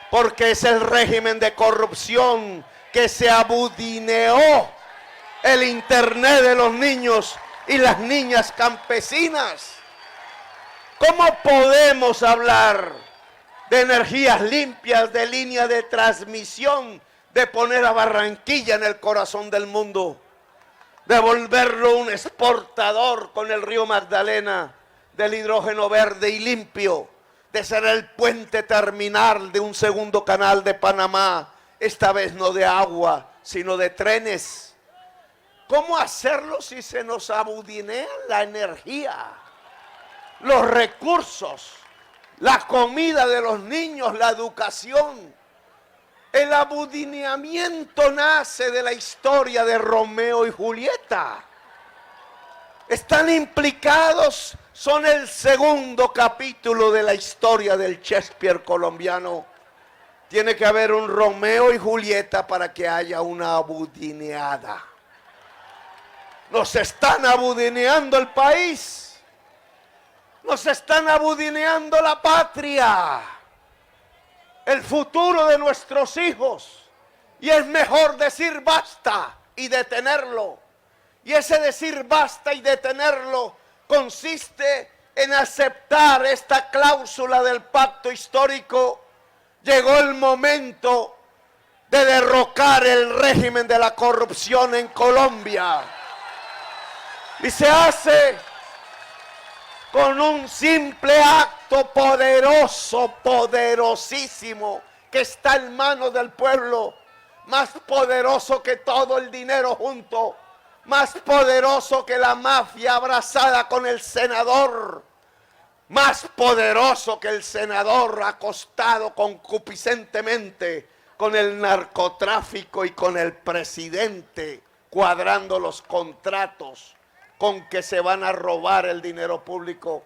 Porque es el régimen de corrupción que se abudineó el internet de los niños y las niñas campesinas. ¿Cómo podemos hablar de energías limpias, de línea de transmisión, de poner a Barranquilla en el corazón del mundo, de volverlo un exportador con el río Magdalena del hidrógeno verde y limpio, de ser el puente terminal de un segundo canal de Panamá, esta vez no de agua, sino de trenes? ¿Cómo hacerlo si se nos abudinea la energía, los recursos, la comida de los niños, la educación? El abudineamiento nace de la historia de Romeo y Julieta. Están implicados, son el segundo capítulo de la historia del Shakespeare colombiano. Tiene que haber un Romeo y Julieta para que haya una abudineada. Nos están abudineando el país. Nos están abudineando la patria, el futuro de nuestros hijos. Y es mejor decir basta y detenerlo. Y ese decir basta y detenerlo consiste en aceptar esta cláusula del pacto histórico. Llegó el momento de derrocar el régimen de la corrupción en Colombia. Y se hace con un simple acto poderoso, poderosísimo, que está en manos del pueblo, más poderoso que todo el dinero junto, más poderoso que la mafia abrazada con el senador, más poderoso que el senador acostado concupiscentemente con el narcotráfico y con el presidente, cuadrando los contratos con que se van a robar el dinero público.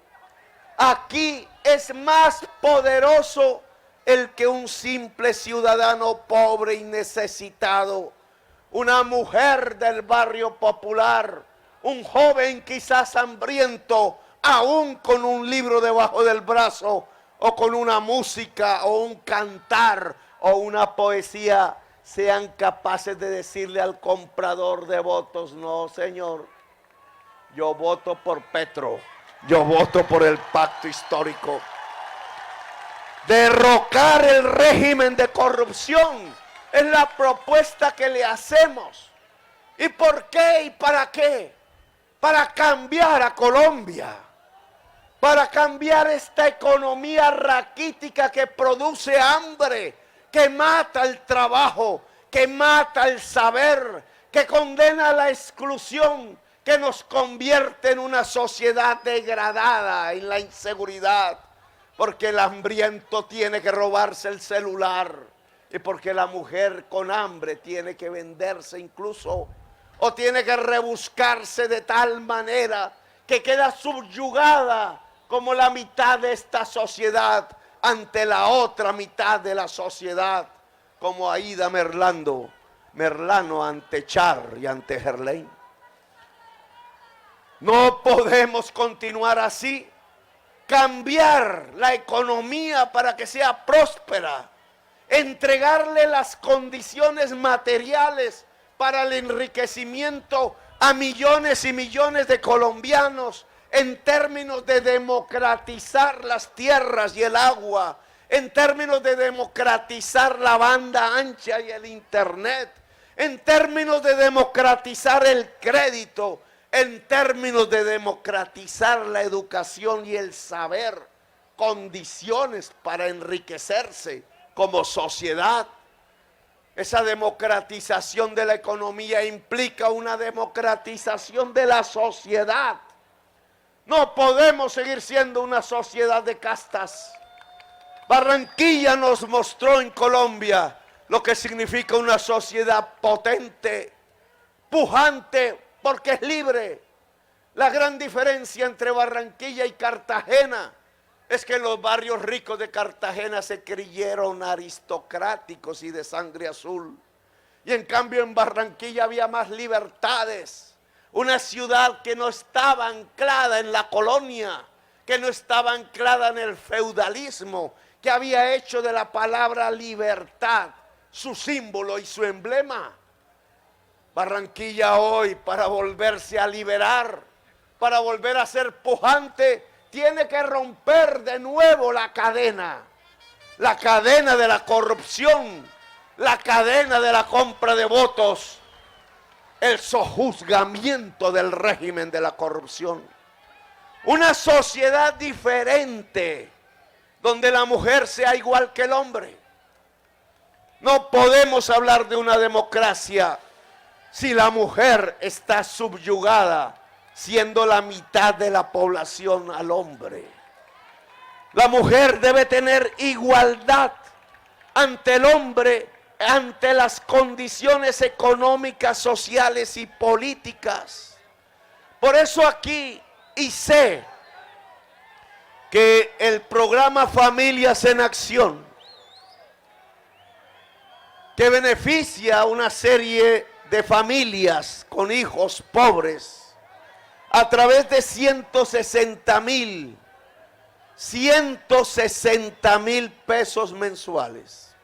Aquí es más poderoso el que un simple ciudadano pobre y necesitado, una mujer del barrio popular, un joven quizás hambriento, aún con un libro debajo del brazo, o con una música, o un cantar, o una poesía, sean capaces de decirle al comprador de votos: no, señor, yo voto por Petro, yo voto por el pacto histórico. Derrocar el régimen de corrupción es la propuesta que le hacemos. ¿Y por qué y para qué? Para cambiar a Colombia, para cambiar esta economía raquítica que produce hambre, que mata el trabajo, que mata el saber, que condena a la exclusión, que nos convierte en una sociedad degradada, en la inseguridad, porque el hambriento tiene que robarse el celular, y porque la mujer con hambre tiene que venderse incluso, o tiene que rebuscarse de tal manera que queda subyugada como la mitad de esta sociedad ante la otra mitad de la sociedad, como Aída Merlano ante Char y ante Gerlain. No podemos continuar así. Cambiar la economía para que sea próspera, entregarle las condiciones materiales para el enriquecimiento a millones y millones de colombianos en términos de democratizar las tierras y el agua, en términos de democratizar la banda ancha y el internet, en términos de democratizar el crédito, en términos de democratizar la educación y el saber, condiciones para enriquecerse como sociedad. Esa democratización de la economía implica una democratización de la sociedad. No podemos seguir siendo una sociedad de castas. Barranquilla nos mostró en Colombia lo que significa una sociedad potente, pujante, porque es libre. La gran diferencia entre Barranquilla y Cartagena es que los barrios ricos de Cartagena se creyeron aristocráticos y de sangre azul. Y en cambio en Barranquilla había más libertades. Una ciudad que no estaba anclada en la colonia, que no estaba anclada en el feudalismo, que había hecho de la palabra libertad su símbolo y su emblema. Barranquilla hoy, para volverse a liberar, para volver a ser pujante, tiene que romper de nuevo la cadena de la corrupción, la cadena de la compra de votos, el sojuzgamiento del régimen de la corrupción. Una sociedad diferente, donde la mujer sea igual que el hombre. No podemos hablar de una democracia si la mujer está subyugada, siendo la mitad de la población al hombre. La mujer debe tener igualdad ante el hombre, ante las condiciones económicas, sociales y políticas. Por eso aquí, y sé que el programa Familias en Acción, que beneficia a una serie de familias con hijos pobres, a través de 160,000 pesos mensuales,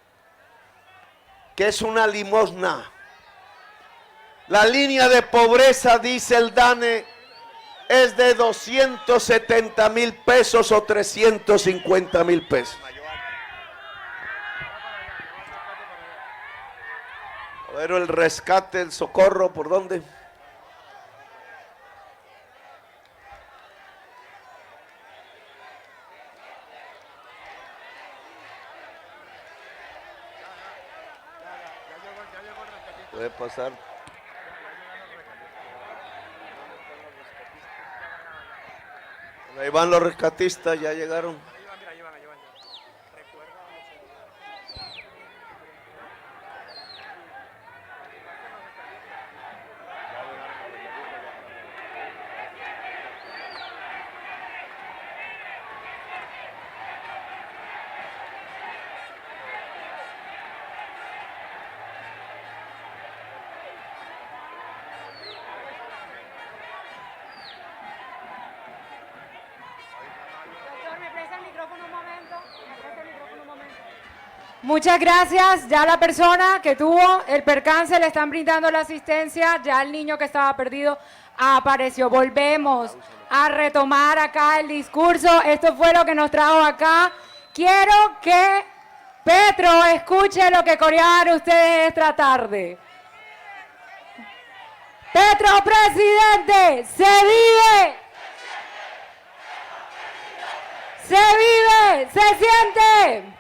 que es una limosna. La línea de pobreza, dice el DANE, es de 270,000 pesos o 350,000 pesos. Pero el rescate, el socorro, ¿por dónde? Puede pasar. Ahí van los rescatistas, ya llegaron. Muchas gracias. Ya la persona que tuvo el percance le están brindando la asistencia. Ya el niño que estaba perdido apareció. Volvemos a retomar acá el discurso. Esto fue lo que nos trajo acá. Quiero que Petro escuche lo que corearon ustedes esta tarde. Petro, presidente, se vive. Se vive, se siente.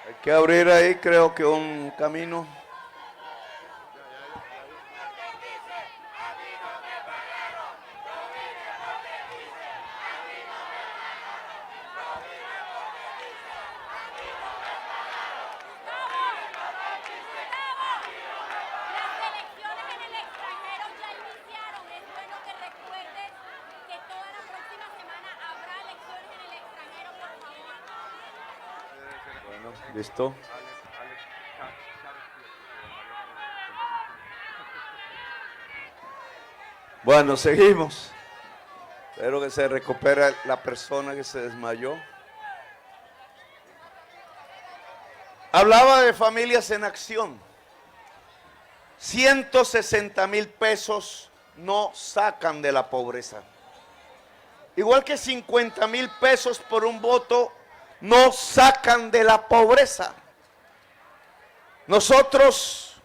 Hay que abrir ahí, creo que un camino. ¿Listo? Bueno, seguimos. Espero que se recupere la persona que se desmayó. Hablaba de familias en acción. 160,000 pesos no sacan de la pobreza. Igual que 50,000 pesos por un voto no sacan de la pobreza. Nosotros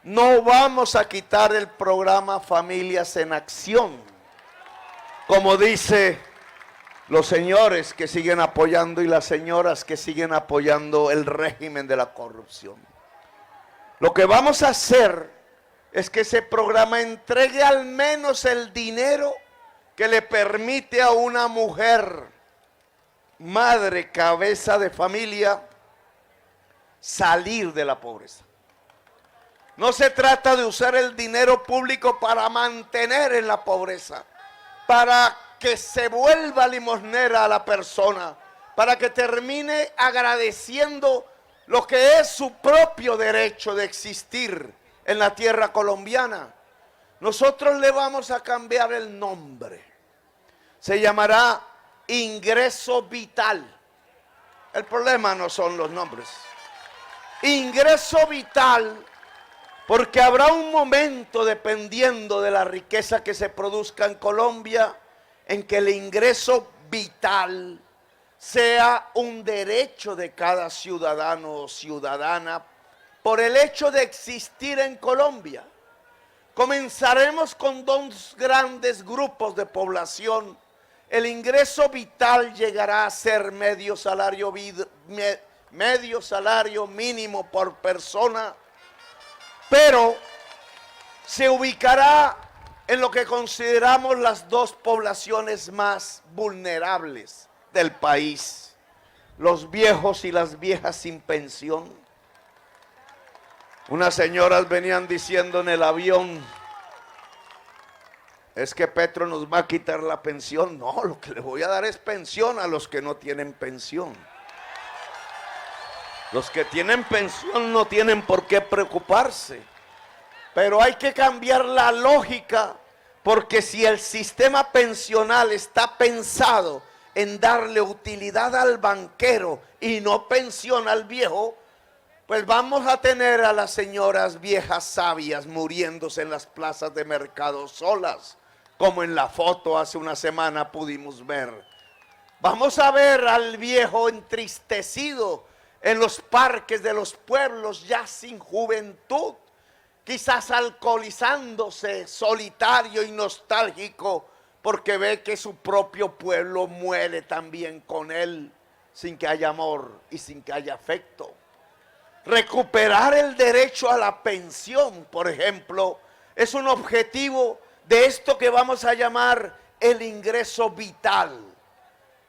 no vamos a quitar el programa Familias en Acción, como dice los señores que siguen apoyando y las señoras que siguen apoyando el régimen de la corrupción. Lo que vamos a hacer es que ese programa entregue al menos el dinero que le permite a una mujer, madre, cabeza de familia, salir de la pobreza. No se trata de usar el dinero público para mantener en la pobreza, para que se vuelva limosnera a la persona, para que termine agradeciendo lo que es su propio derecho de existir en la tierra colombiana. Nosotros le vamos a cambiar el nombre. Se llamará ingreso vital. El problema no son los nombres. Ingreso vital, porque habrá un momento, dependiendo de la riqueza que se produzca en Colombia, en que el ingreso vital sea un derecho de cada ciudadano o ciudadana por el hecho de existir en Colombia. Comenzaremos con dos grandes grupos de población. El ingreso vital llegará a ser medio salario mínimo por persona, pero se ubicará en lo que consideramos las dos poblaciones más vulnerables del país: los viejos y las viejas sin pensión. Unas señoras venían diciendo en el avión: es que Petro nos va a quitar la pensión. No, lo que le voy a dar es pensión a los que no tienen pensión. Los que tienen pensión no tienen por qué preocuparse. Pero hay que cambiar la lógica, porque si el sistema pensional está pensado en darle utilidad al banquero y no pensión al viejo, pues vamos a tener a las señoras viejas sabias muriéndose en las plazas de mercado solas, como en la foto hace una semana pudimos ver. Vamos a ver al viejo entristecido en los parques de los pueblos, ya sin juventud, quizás alcoholizándose, solitario y nostálgico, porque ve que su propio pueblo muere también con él, sin que haya amor y sin que haya afecto. Recuperar el derecho a la pensión, por ejemplo, es un objetivo de esto que vamos a llamar el ingreso vital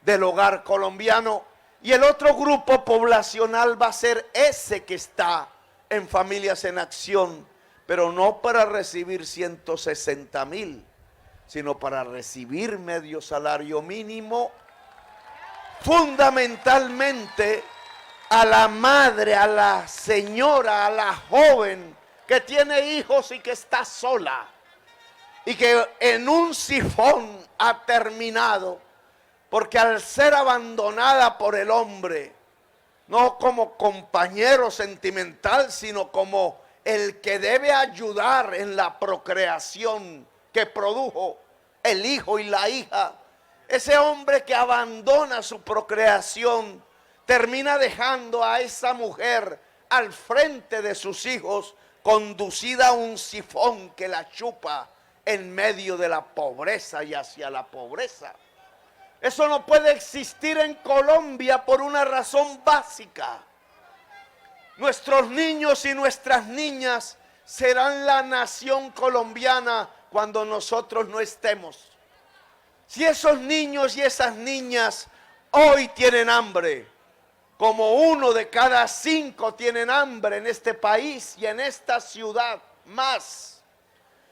del hogar colombiano. Y el otro grupo poblacional va a ser ese que está en Familias en Acción, pero no para recibir 160,000, sino para recibir medio salario mínimo, fundamentalmente a la madre, a la señora, a la joven que tiene hijos y que está sola y que en un sifón ha terminado, porque al ser abandonada por el hombre, no como compañero sentimental, sino como el que debe ayudar en la procreación que produjo el hijo y la hija, ese hombre que abandona su procreación termina dejando a esa mujer al frente de sus hijos, conducida a un sifón que la chupa en medio de la pobreza y hacia la pobreza. Eso no puede existir en Colombia por una razón básica. Nuestros niños y nuestras niñas serán la nación colombiana cuando nosotros no estemos. Si esos niños y esas niñas hoy tienen hambre, como 1 de cada 5 tienen hambre en este país y en esta ciudad más,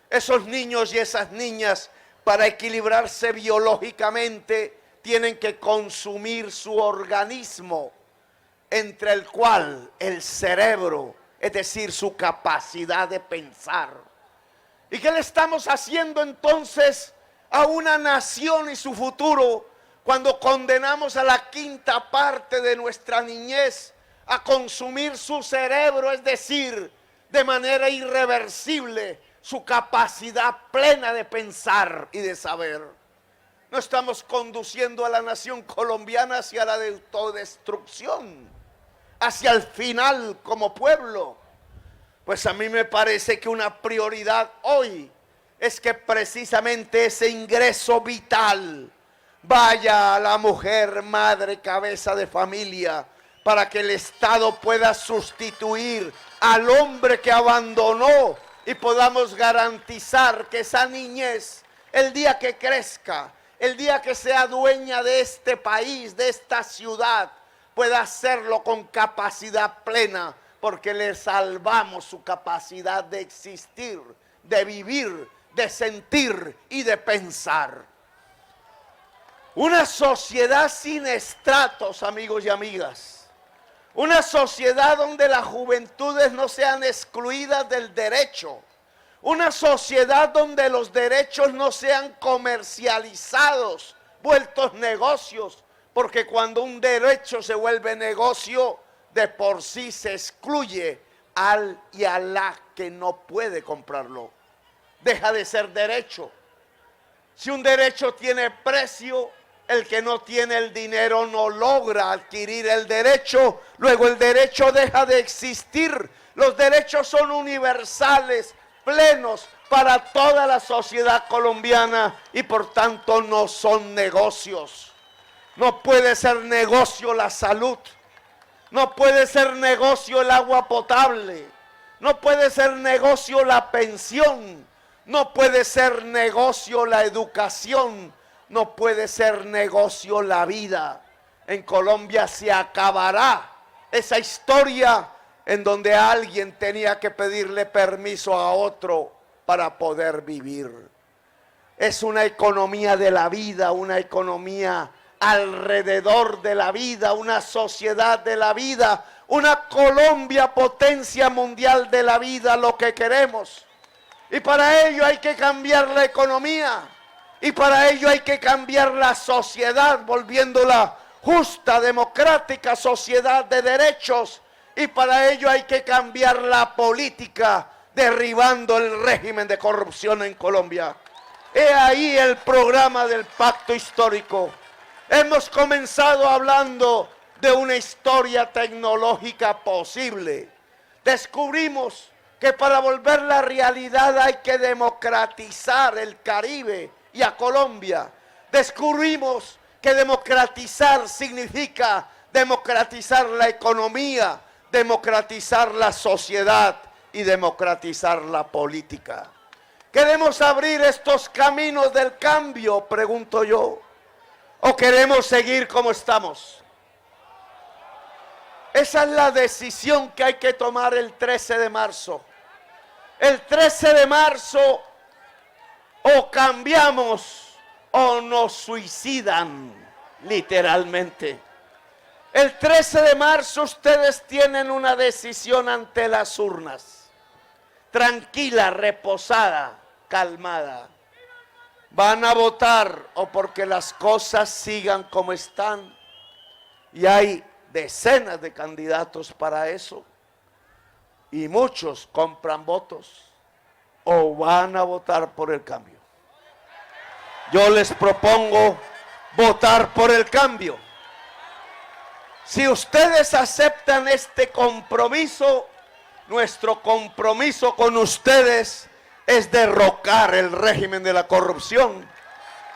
esos niños y esas niñas, para equilibrarse biológicamente, tienen que consumir su organismo, entre el cual el cerebro, es decir, su capacidad de pensar. ¿Y qué le estamos haciendo entonces a una nación y su futuro cuando condenamos a la quinta parte de nuestra niñez a consumir su cerebro, es decir, de manera irreversible, su capacidad plena de pensar y de saber. No estamos conduciendo a la nación colombiana hacia la autodestrucción, hacia el final como pueblo. Pues a mí me parece que una prioridad hoy es que precisamente ese ingreso vital vaya a la mujer, madre, cabeza de familia, para que el Estado pueda sustituir al hombre que abandonó y podamos garantizar que esa niñez, el día que crezca, el día que sea dueña de este país, de esta ciudad, pueda hacerlo con capacidad plena, porque le salvamos su capacidad de existir, de vivir, de sentir y de pensar. Una sociedad sin estratos, amigos y amigas. Una sociedad donde las juventudes no sean excluidas del derecho. Una sociedad donde los derechos no sean comercializados, vueltos negocios, porque cuando un derecho se vuelve negocio, de por sí se excluye al y a la que no puede comprarlo. Deja de ser derecho. Si un derecho tiene precio, el que no tiene el dinero no logra adquirir el derecho, luego el derecho deja de existir. Los derechos son universales, plenos para toda la sociedad colombiana y por tanto no son negocios. No puede ser negocio la salud, no puede ser negocio el agua potable, no puede ser negocio la pensión, no puede ser negocio la educación, no puede ser negocio la vida. En Colombia se acabará esa historia en donde alguien tenía que pedirle permiso a otro para poder vivir. Es una economía de la vida, una economía alrededor de la vida, una sociedad de la vida, una Colombia potencia mundial de la vida, lo que queremos. Y para ello hay que cambiar la economía. Y para ello hay que cambiar la sociedad, volviéndola justa, democrática, sociedad de derechos. Y para ello hay que cambiar la política, derribando el régimen de corrupción en Colombia. He ahí el programa del pacto histórico. Hemos comenzado hablando de una historia tecnológica posible. Descubrimos que para volver la realidad hay que democratizar el Caribe y a Colombia. Descubrimos que democratizar significa democratizar la economía, democratizar la sociedad y democratizar la política. ¿Queremos abrir estos caminos del cambio, pregunto yo? ¿O queremos seguir como estamos? Esa es la decisión que hay que tomar el 13 de marzo. El 13 de marzo o cambiamos o nos suicidan, literalmente. El 13 de marzo ustedes tienen una decisión ante las urnas. Tranquila, reposada, calmada. Van a votar o porque las cosas sigan como están. Y hay decenas de candidatos para eso. Y muchos compran votos. O van a votar por el cambio. Yo les propongo votar por el cambio. Si ustedes aceptan este compromiso, nuestro compromiso con ustedes es derrocar el régimen de la corrupción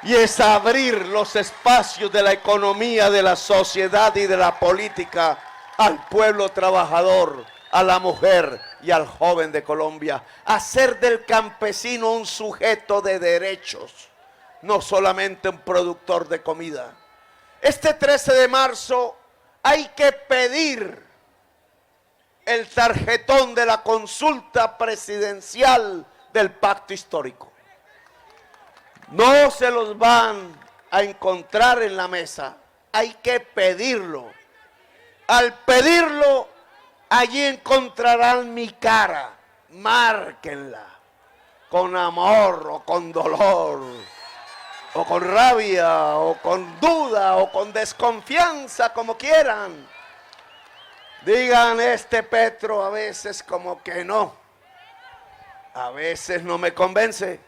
y es abrir los espacios de la economía, de la sociedad y de la política al pueblo trabajador, a la mujer y al joven de Colombia. Hacer del campesino un sujeto de derechos, no solamente un productor de comida. Este 13 de marzo hay que pedir el tarjetón de la consulta presidencial del pacto histórico. No se los van a encontrar en la mesa, hay que pedirlo. Al pedirlo, allí encontrarán mi cara, márquenla, con amor o con dolor, o con rabia, o con duda, o con desconfianza, como quieran. Digan, este Petro a veces como que no. A veces no me convence.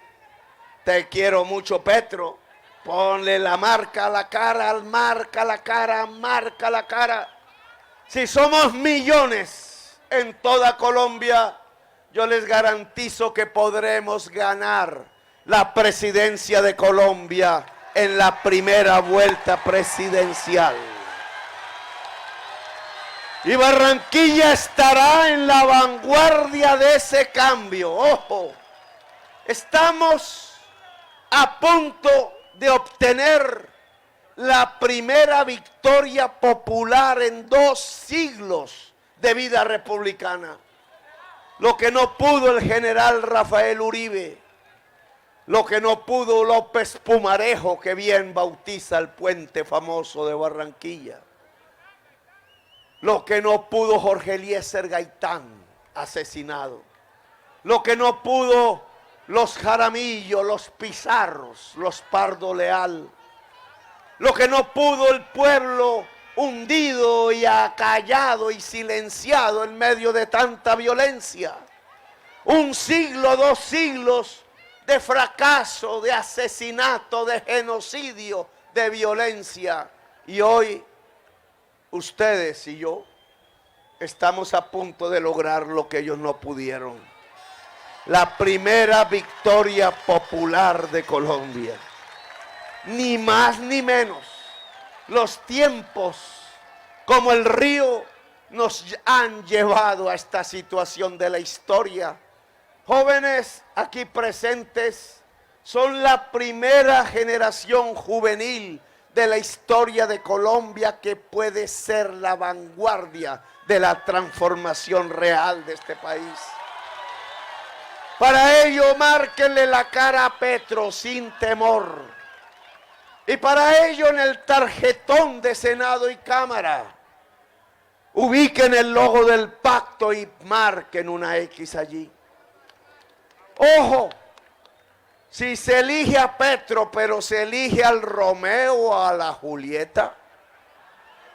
Te quiero mucho, Petro. Ponle la marca a la cara, marca la cara, marca la cara. Si somos millones en toda Colombia, yo les garantizo que podremos ganar la presidencia de Colombia en la primera vuelta presidencial. Y Barranquilla estará en la vanguardia de ese cambio. Ojo, estamos a punto de obtener la primera victoria popular en 2 siglos de vida republicana. Lo que no pudo el general Rafael Uribe, lo que no pudo López Pumarejo, que bien bautiza el puente famoso de Barranquilla, lo que no pudo Jorge Eliezer Gaitán, asesinado, lo que no pudo los Jaramillo, los Pizarros, los Pardo Leal, lo que no pudo el pueblo hundido y acallado y silenciado en medio de tanta violencia. 1 siglo, 2 siglos de fracaso, de asesinato, de genocidio, de violencia. Y hoy ustedes y yo estamos a punto de lograr lo que ellos no pudieron. La primera victoria popular de Colombia. Ni más ni menos. Los tiempos como el río nos han llevado a esta situación de la historia. Jóvenes aquí presentes son la primera generación juvenil de la historia de Colombia que puede ser la vanguardia de la transformación real de este país. Para ello, márquenle la cara a Petro sin temor. Y para ello, en el tarjetón de Senado y Cámara, ubiquen el logo del pacto y marquen una X allí. Ojo, si se elige a Petro, pero se elige al Romeo o a la Julieta,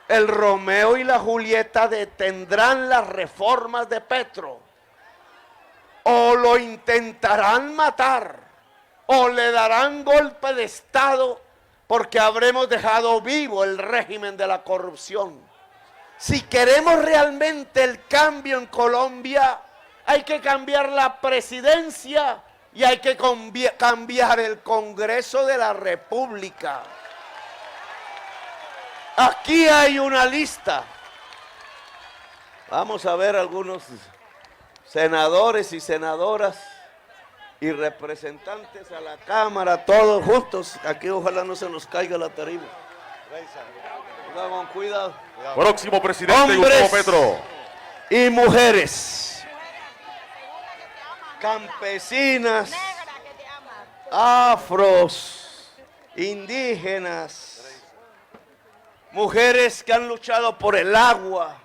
el Romeo y la Julieta detendrán las reformas de Petro. O lo intentarán matar, o le darán golpe de Estado, porque habremos dejado vivo el régimen de la corrupción. Si queremos realmente el cambio en Colombia, hay que cambiar la presidencia y hay que cambiar el Congreso de la República. Aquí hay una lista. Vamos a ver algunos senadores y senadoras y representantes a la Cámara, todos juntos. Aquí ojalá no se nos caiga la tarima. Con cuidado. Próximo presidente Hombres Gustavo Petro. Y mujeres, campesinas, afros, indígenas, mujeres que han luchado por el agua,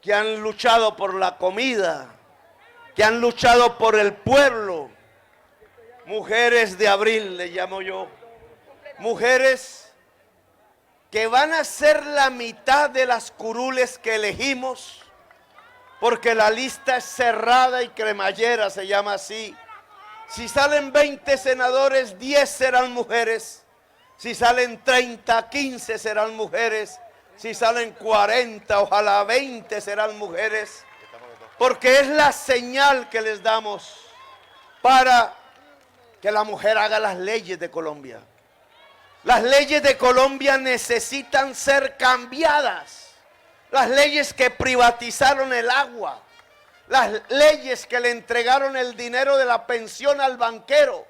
que han luchado por la comida, que han luchado por el pueblo. Mujeres de abril, le llamo yo. Mujeres que van a ser la mitad de las curules que elegimos, porque la lista es cerrada y cremallera, se llama así. Si salen 20 senadores, 10 serán mujeres. Si salen 30, 15 serán mujeres. Si salen 40, ojalá 20 serán mujeres. Porque es la señal que les damos para que la mujer haga las leyes de Colombia. Las leyes de Colombia necesitan ser cambiadas. Las leyes que privatizaron el agua, las leyes que le entregaron el dinero de la pensión al banquero,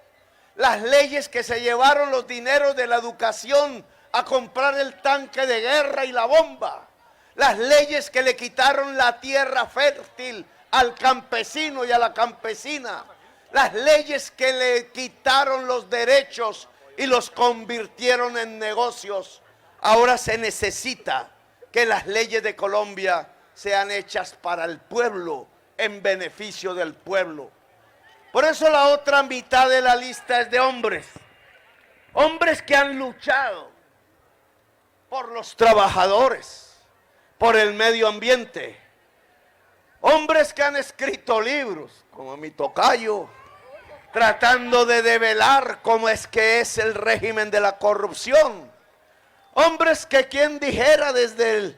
las leyes que se llevaron los dineros de la educación a comprar el tanque de guerra y la bomba, las leyes que le quitaron la tierra fértil al campesino y a la campesina, las leyes que le quitaron los derechos y los convirtieron en negocios. Ahora se necesita que las leyes de Colombia sean hechas para el pueblo, en beneficio del pueblo. Por eso la otra mitad de la lista es de hombres. Hombres que han luchado por los trabajadores, por el medio ambiente, Hombres que han escrito libros, como mi tocayo, tratando de develar cómo es que es el régimen de la corrupción. Hombres que quien dijera desde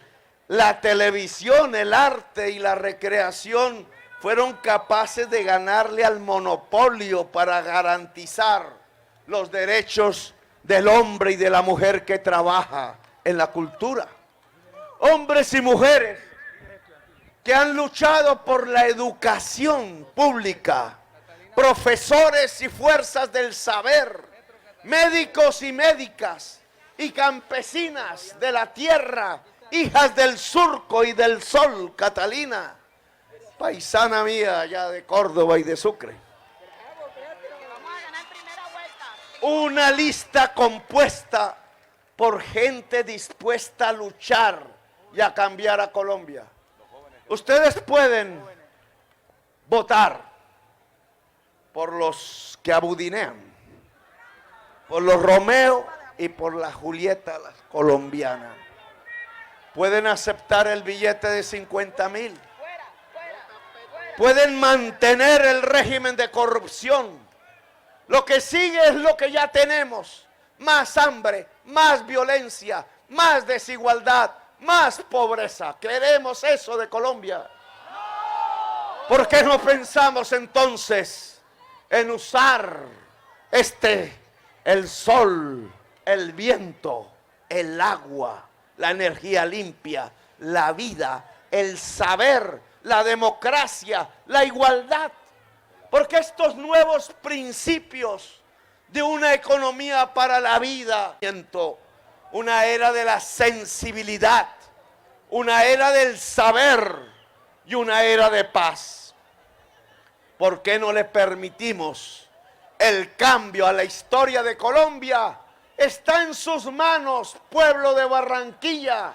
la televisión, el arte y la recreación fueron capaces de ganarle al monopolio para garantizar los derechos del hombre y de la mujer que trabaja en la cultura. Hombres y mujeres que han luchado por la educación pública, profesores y fuerzas del saber, médicos y médicas y campesinas de la tierra, hijas del surco y del sol, Catalina, paisana mía allá de Córdoba y de Sucre. Una lista compuesta por gente dispuesta a luchar y a cambiar a Colombia. Ustedes pueden votar por los que abudinean, por los Romeo y por la Julieta, la colombiana. Pueden aceptar el billete de 50.000. Pueden mantener el régimen de corrupción. Lo que sigue es lo que ya tenemos: más hambre, más violencia, más desigualdad, más pobreza. ¿Queremos eso de Colombia? ¿Por qué no pensamos entonces en usar el sol, el viento, el agua, la energía limpia, la vida, el saber, la democracia, la igualdad? Porque estos nuevos principios de una economía para la vida, una era de la sensibilidad, una era del saber y una era de paz. ¿Por qué no le permitimos el cambio a la historia de Colombia? Está en sus manos, pueblo de Barranquilla.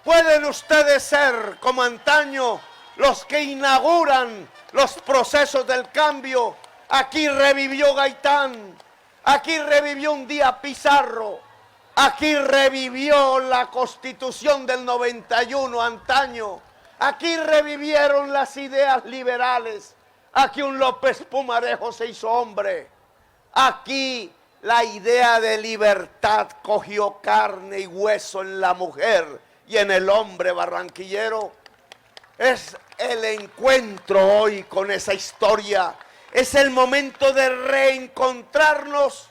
Pueden ustedes ser, como antaño, los que inauguran los procesos del cambio. Aquí revivió Gaitán, aquí revivió un día Pizarro, aquí revivió la Constitución del 91 antaño, aquí revivieron las ideas liberales, aquí un López Pumarejo se hizo hombre, aquí la idea de libertad cogió carne y hueso en la mujer y en el hombre barranquillero. Es el encuentro hoy con esa historia. Es el momento de reencontrarnos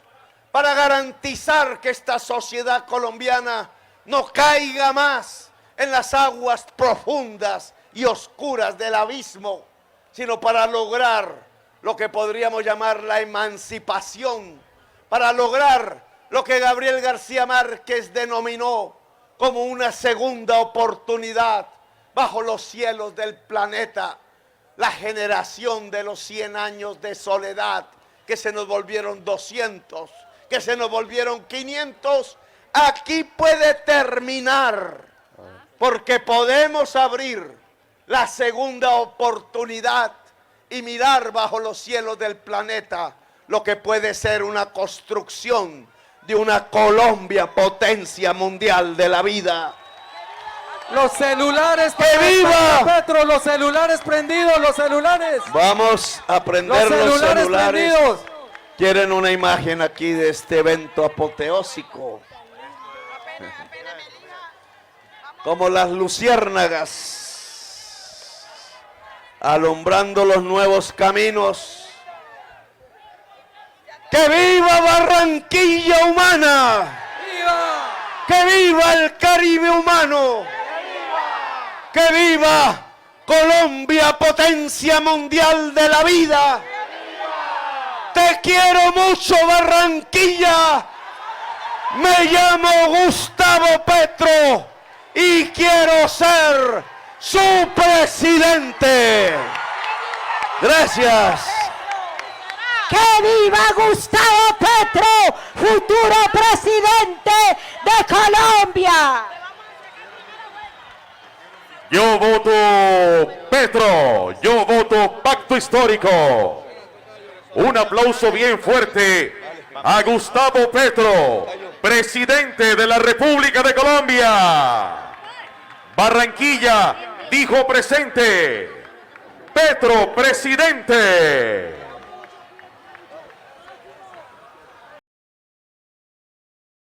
para garantizar que esta sociedad colombiana no caiga más en las aguas profundas y oscuras del abismo, sino para lograr lo que podríamos llamar la emancipación, para lograr lo que Gabriel García Márquez denominó como una segunda oportunidad bajo los cielos del planeta, la generación de los 100 años de soledad, que se nos volvieron 200, que se nos volvieron 500, aquí puede terminar, porque podemos abrir la segunda oportunidad y mirar bajo los cielos del planeta lo que puede ser una construcción de una Colombia potencia mundial de la vida. Los celulares, ¡que viva! Petro, los celulares prendidos, los celulares. Vamos a prender los celulares. Prendidos. Quieren una imagen aquí de este evento apoteósico. Como las luciérnagas, alumbrando los nuevos caminos. ¡Que viva Barranquilla humana! ¡Viva! ¡Que viva el Caribe humano! ¡Que viva Colombia, potencia mundial de la vida! ¡Te quiero mucho, Barranquilla! Me llamo Gustavo Petro y quiero ser su presidente. Gracias. ¡Que viva Gustavo Petro, futuro presidente de Colombia! Yo voto Petro, yo voto Pacto Histórico. Un aplauso bien fuerte a Gustavo Petro, presidente de la República de Colombia. Barranquilla dijo presente. Petro, presidente.